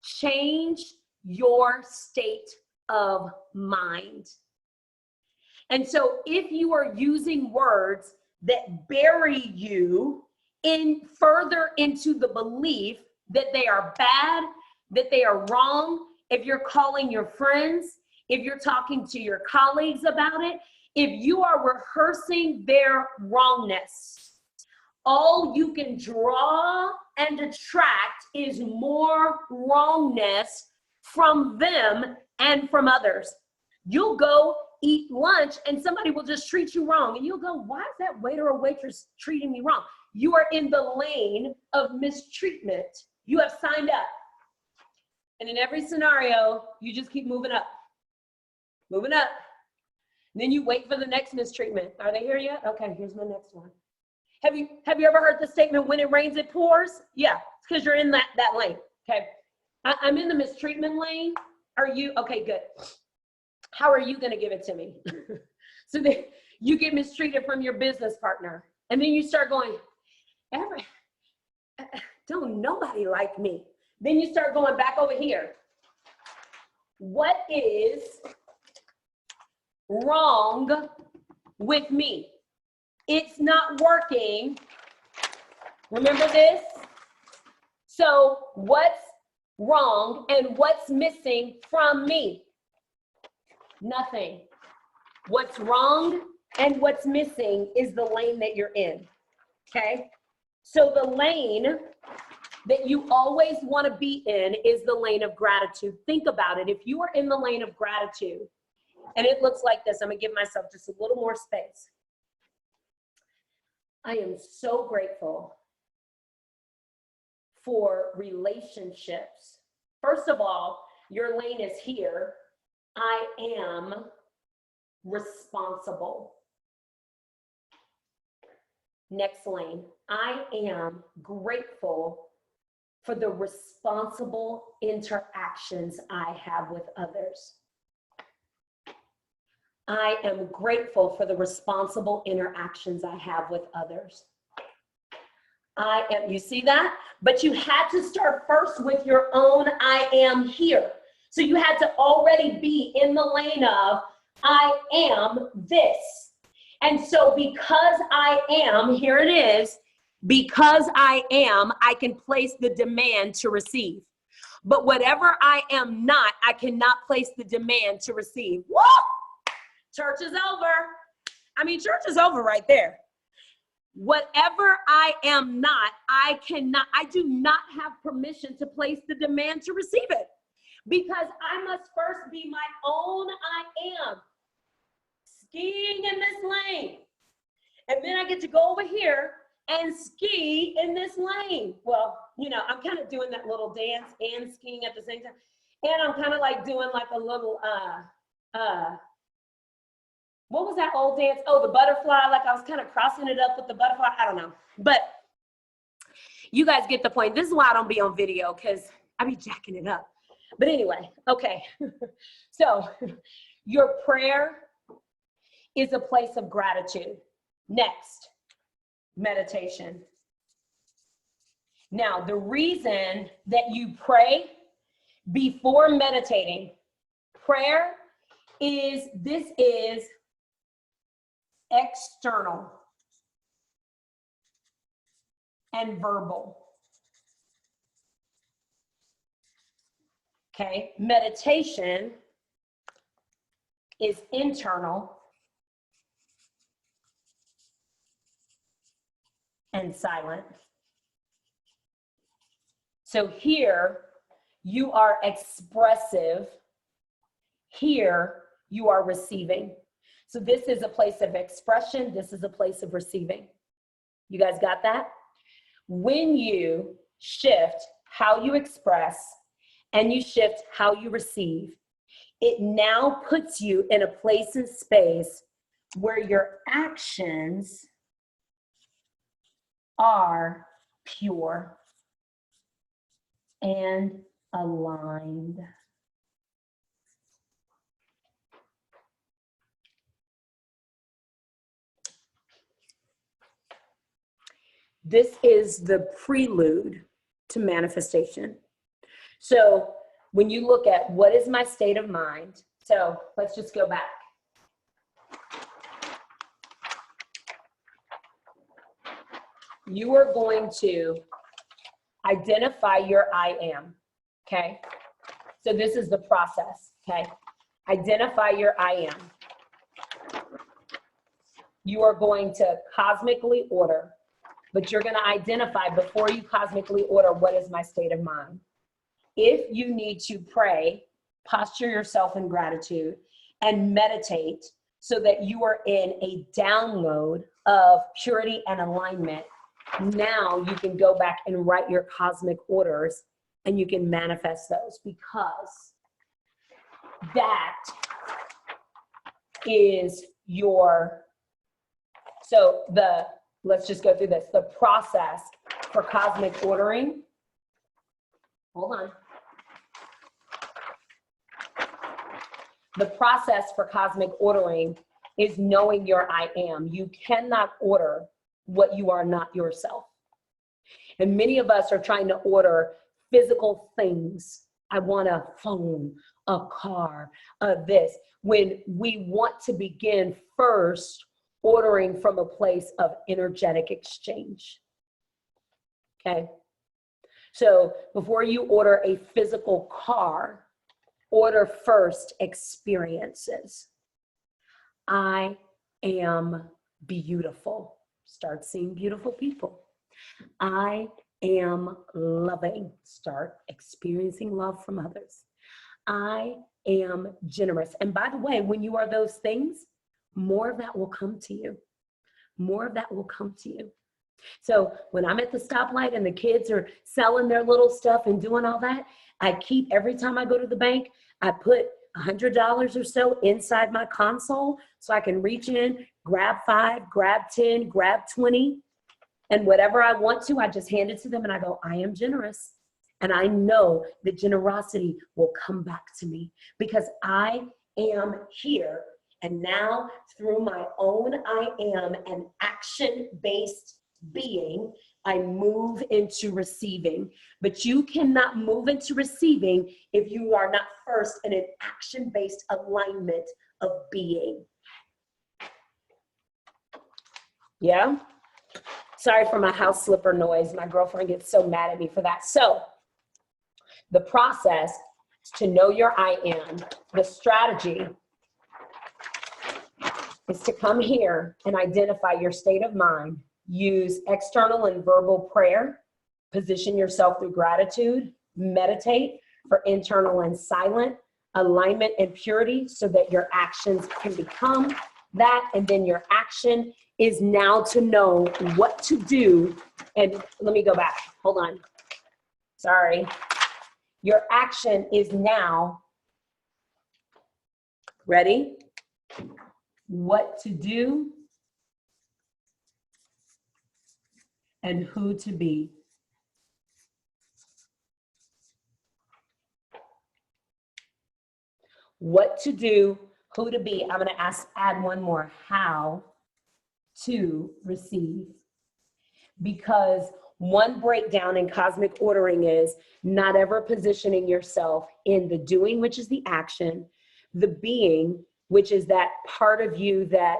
Speaker 1: change your state of mind. And so if you are using words that bury you in further into the belief that they are bad, that they are wrong, if you're calling your friends, if you're talking to your colleagues about it, if you are rehearsing their wrongness, all you can draw and attract is more wrongness from them and from others. You'll go eat lunch and somebody will just treat you wrong, and you'll go, why is that waiter or waitress treating me wrong? You are in the lane of mistreatment. You have signed up. And in every scenario, you just keep moving up. Moving up. And then you wait for the next mistreatment. Are they here yet? Okay, here's my next one. Have you ever heard the statement, when it rains, it pours? Yeah, it's because you're in that lane. Okay. I'm in the mistreatment lane. Are you? Okay, good. How are you going to give it to me? So then you get mistreated from your business partner. And then you start going, don't nobody like me. Then you start going back over here. What is wrong with me? It's not working. Remember this? So what's wrong and what's missing from me? Nothing. What's wrong and what's missing is the lane that you're in, okay? So the lane that you always want to be in is the lane of gratitude. Think about it. If you are in the lane of gratitude, and it looks like this, I'm going to give myself just a little more space. I am so grateful for relationships. First of all, your lane is here. I am responsible. Next lane, I am grateful for the responsible interactions I have with others. I am grateful for the responsible interactions I have with others. I am, you see that? But you had to start first with your own I am here. So you had to already be in the lane of I am this. And so because I am, here it is, because I am, I can place the demand to receive. But whatever I am not, I cannot place the demand to receive. Woo! Church is over. I mean, church is over right there. Whatever I am not, I do not have permission to place the demand to receive it. Because I must first be my own I am. Skiing in this lane. And then I get to go over here and ski in this lane. Well, you know, I'm kind of doing that little dance and skiing at the same time. And I'm kind of like doing like a little, what was that old dance? Oh, the butterfly. Like I was kind of crossing it up with the butterfly. I don't know. But you guys get the point. This is why I don't be on video, because I be jacking it up. But anyway, okay. So your prayer is a place of gratitude. Next, meditation. Now, the reason that you pray before meditating, prayer is, this is external and verbal. Okay, meditation is internal and silent. So here you are expressive. Here you are receiving. So this is a place of expression. This is a place of receiving. You guys got that? When you shift how you express and you shift how you receive, it now puts you in a place and space where your actions are pure and aligned. This is the prelude to manifestation. So when you look at what is my state of mind, so let's just go back. You are going to identify your I am, okay? So this is the process, okay? Identify your I am. You are going to cosmically order, but you're going to identify before you cosmically order, what is my state of mind? If you need to pray, posture yourself in gratitude and meditate so that you are in a download of purity and alignment. Now you can go back and write your cosmic orders and you can manifest those, because that is your, so let's just go through this. The process for cosmic ordering, hold on. The process for cosmic ordering is knowing your I am. You cannot order what you are not yourself. And many of us are trying to order physical things I want a phone, a car, this. When we want to begin first ordering from a place of energetic exchange. Okay. So before you order a physical car, order first experiences. I am beautiful. Start seeing beautiful people. I am loving. Start experiencing love from others. I am generous. And by the way, when you are those things, more of that will come to you. More of that will come to you. So when I'm at the stoplight and the kids are selling their little stuff and doing all that, I keep, every time I go to the bank, I put $100 or so inside my console so I can reach in, grab 5, grab 10, grab 20, and whatever I want to, I just hand it to them and I go, I am generous. And I know that generosity will come back to me because I am here. And now through my own I am an action-based being, I move into receiving. But you cannot move into receiving if you are not first in an action-based alignment of being. Yeah? Sorry for my house slipper noise. My girlfriend gets so mad at me for that. So the process to know your I am, the strategy is to come here and identify your state of mind. Use external and verbal prayer. Position yourself through gratitude. Meditate for internal and silent alignment and purity so that your actions can become that. And then your action is now to know what to do. And let me go back. Hold on. Sorry. Your action is now, ready? What to do and who to be. What to do, who to be. I'm going to add one more. How to receive. Because one breakdown in cosmic ordering is not ever positioning yourself in the doing, which is the action, the being, which is that part of you that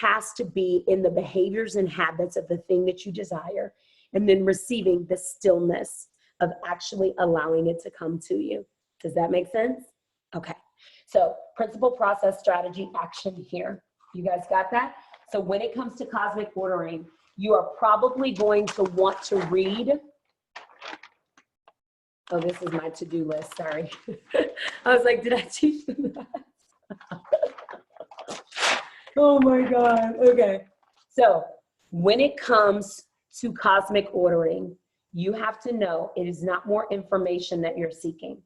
Speaker 1: has to be in the behaviors and habits of the thing that you desire, and then receiving the stillness of actually allowing it to come to you. Does that make sense? Okay. So principle, process, strategy, action here. You guys got that? So when it comes to cosmic ordering, you are probably going to want to read. Oh, this is my to-do list, sorry. I was like, did I teach them that? Oh my God, okay. So when it comes to cosmic ordering, you have to know it is not more information that you're seeking.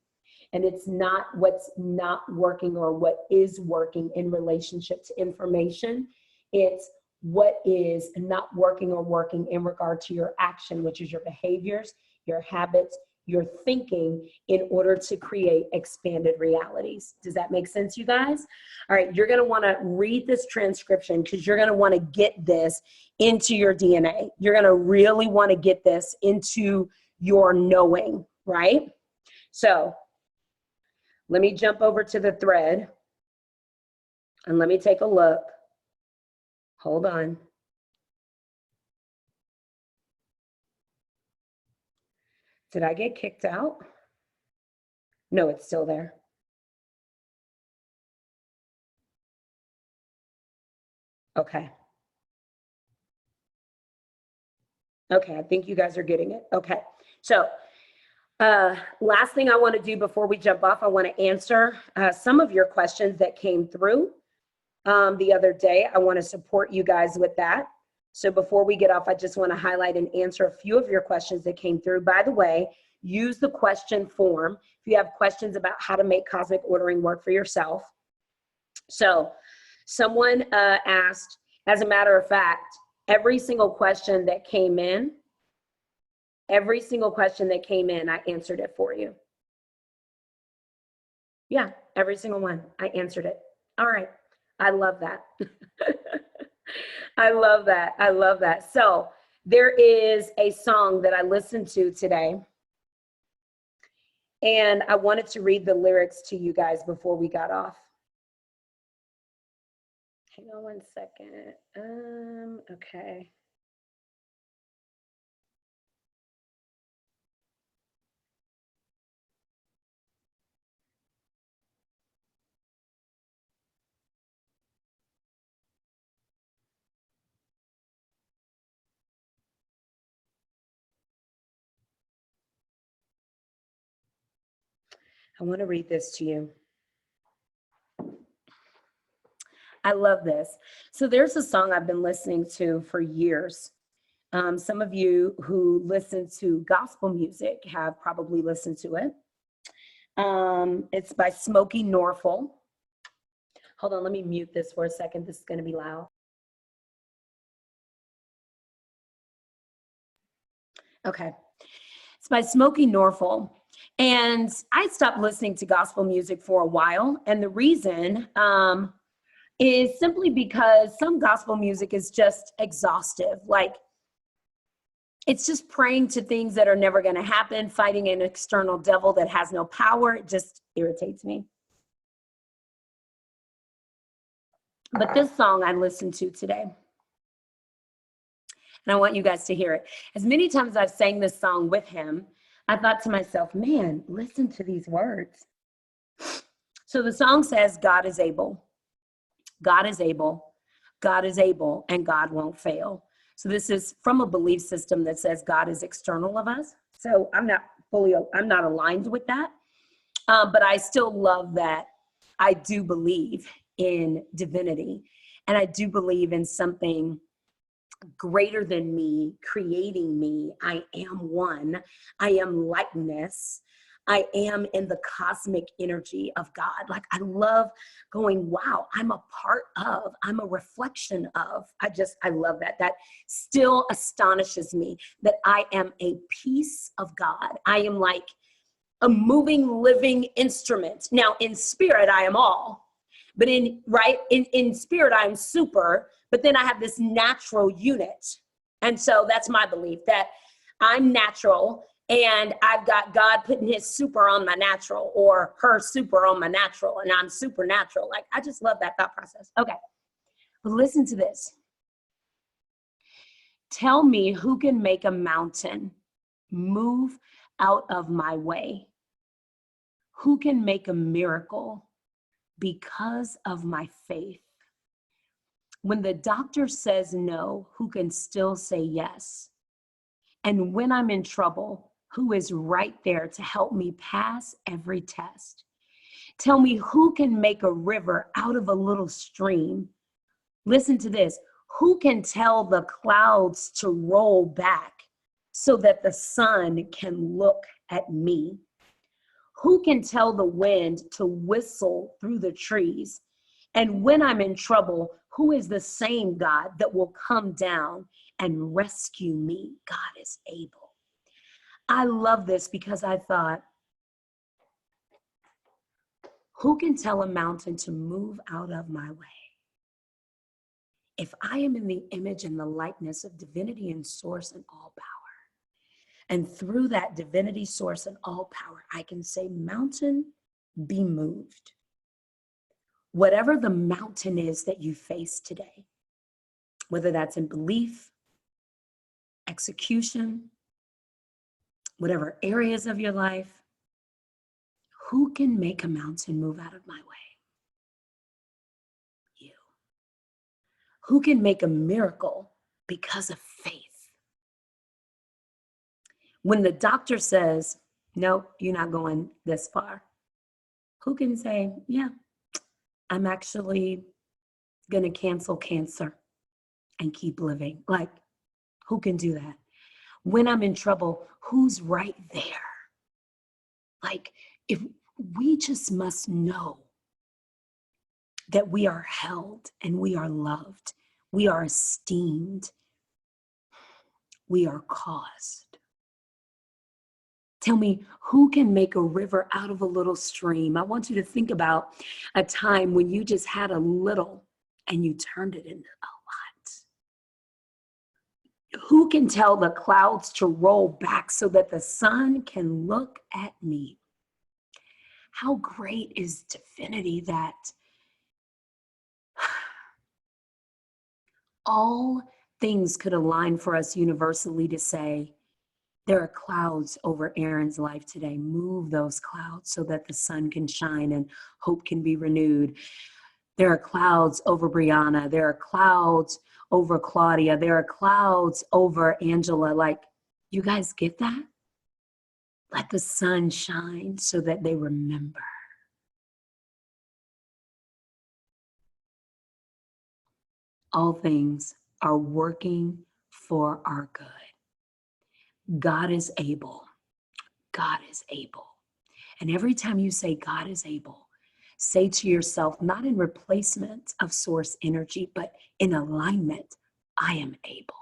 Speaker 1: And it's not what's not working or what is working in relationship to information. It's what is not working or working in regard to your action, which is your behaviors, your habits, your thinking in order to create expanded realities. Does that make sense, you guys? All right, you're gonna wanna read this transcription because you're gonna wanna get this into your DNA. You're gonna really wanna get this into your knowing, right? So let me jump over to the thread and let me take a look. Hold on. Did I get kicked out? No, it's still there. Okay. Okay, I think you guys are getting it. Okay, so last thing I want to do before we jump off, I want to answer some of your questions that came through the other day. I want to support you guys with that. So before we get off, I just want to highlight and answer a few of your questions that came through. By the way, use the question form if you have questions about how to make cosmic ordering work for yourself. So someone asked, as a matter of fact, every single question that came in, I answered it for you. Yeah, every single one, I answered it. All right, I love that. I love that, I love that. So there is a song that I listened to today, And I wanted to read the lyrics to you guys before we got off. Hang on one second. Okay. I want to read this to you. I love this. So there's a song I've been listening to for years. Some of you who listen to gospel music have probably listened to it. It's by Smokey Norfolk. Hold on, let me mute this for a second. This is going to be loud. Okay. It's by Smokey Norfolk. And I stopped listening to gospel music for a while. And the reason is simply because some gospel music is just exhaustive. Like, it's just praying to things that are never going to happen, fighting an external devil that has no power. It just irritates me. But this song I listened to today, and I want you guys to hear it. As many times as I've sang this song with him, I thought to myself, man, listen to these words. So the song says, God is able. God is able. God is able, and God won't fail. So this is from a belief system that says God is external of us. So I'm not aligned with that. But I still love that I do believe in divinity. And I do believe in something greater than me, creating me. I am one. I am likeness. I am in the cosmic energy of God. Like, I love going, wow, I'm a part of, I'm a reflection of. I love that. That still astonishes me that I am a piece of God. I am like a moving, living instrument. Now, in spirit, I am all. But in spirit, I'm super, but then I have this natural unit. And so that's my belief, that I'm natural and I've got God putting his super on my natural, or her super on my natural, and I'm supernatural. Like, I just love that thought process. Okay, but listen to this. Tell me who can make a mountain move out of my way? Who can make a miracle because of my faith? When the doctor says no, who can still say yes? And when I'm in trouble, who is right there to help me pass every test? Tell me who can make a river out of a little stream? Listen to this. Who can tell the clouds to roll back so that the sun can look at me? Who can tell the wind to whistle through the trees? And when I'm in trouble, who is the same God that will come down and rescue me? God is able. I love this because I thought, who can tell a mountain to move out of my way? If I am in the image and the likeness of divinity and source and all power, and through that divinity, source, and all power, I can say, mountain, be moved. Whatever the mountain is that you face today, whether that's in belief, execution, whatever areas of your life, who can make a mountain move out of my way? You. Who can make a miracle because of faith? When the doctor says, no, you're not going this far, who can say, yeah, I'm actually going to cancel cancer and keep living? Like, who can do that? When I'm in trouble, who's right there? Like, if we just must know that we are held and we are loved, we are esteemed, we are caused. Tell me, who can make a river out of a little stream? I want you to think about a time when you just had a little and you turned it into a lot. Who can tell the clouds to roll back so that the sun can look at me? How great is divinity that all things could align for us universally to say, there are clouds over Aaron's life today. Move those clouds so that the sun can shine and hope can be renewed. There are clouds over Brianna. There are clouds over Claudia. There are clouds over Angela. Like, you guys get that? Let the sun shine so that they remember. All things are working for our good. God is able. God is able. And every time you say God is able, say to yourself, not in replacement of source energy, but in alignment, I am able.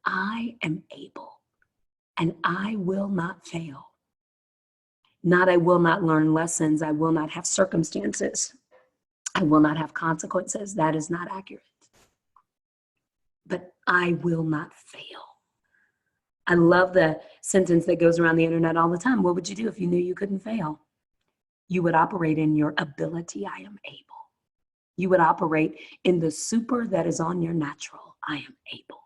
Speaker 1: I am able. And I will not fail. Not I will not learn lessons. I will not have circumstances. I will not have consequences. That is not accurate. But I will not fail. I love the sentence that goes around the internet all the time. What would you do if you knew you couldn't fail? You would operate in your ability. I am able. You would operate in the super that is on your natural. I am able.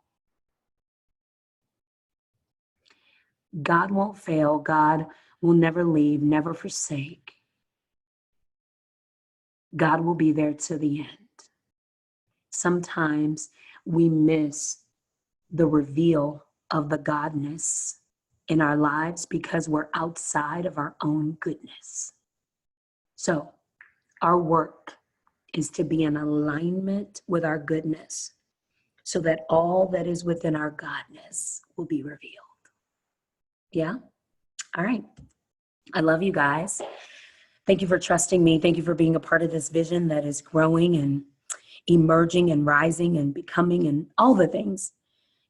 Speaker 1: God won't fail. God will never leave, never forsake. God will be there to the end. Sometimes we miss the reveal of the godness in our lives because we're outside of our own goodness. So our work is to be in alignment with our goodness so that all that is within our godness will be revealed. Yeah? All right. I love you guys. Thank you for trusting me. Thank you for being a part of this vision that is growing and emerging and rising and becoming and all the things.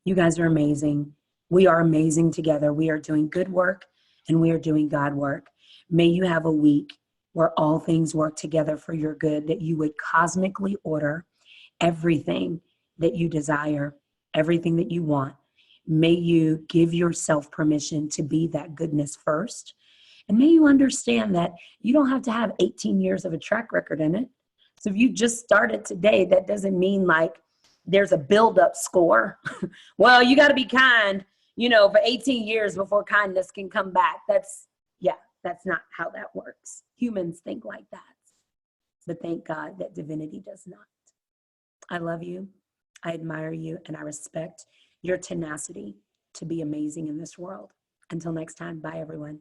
Speaker 1: You guys are amazing. We are amazing together. We are doing good work and we are doing God work. May you have a week where all things work together for your good, that you would cosmically order everything that you desire, everything that you want. May you give yourself permission to be that goodness first. And may you understand that you don't have to have 18 years of a track record in it. So if you just started today, that doesn't mean like there's a build-up score. Well, you got to be kind, for 18 years before kindness can come back. That's not how that works. Humans think like that. But thank God that divinity does not. I love you. I admire you, and I respect your tenacity to be amazing in this world. Until next time, bye everyone.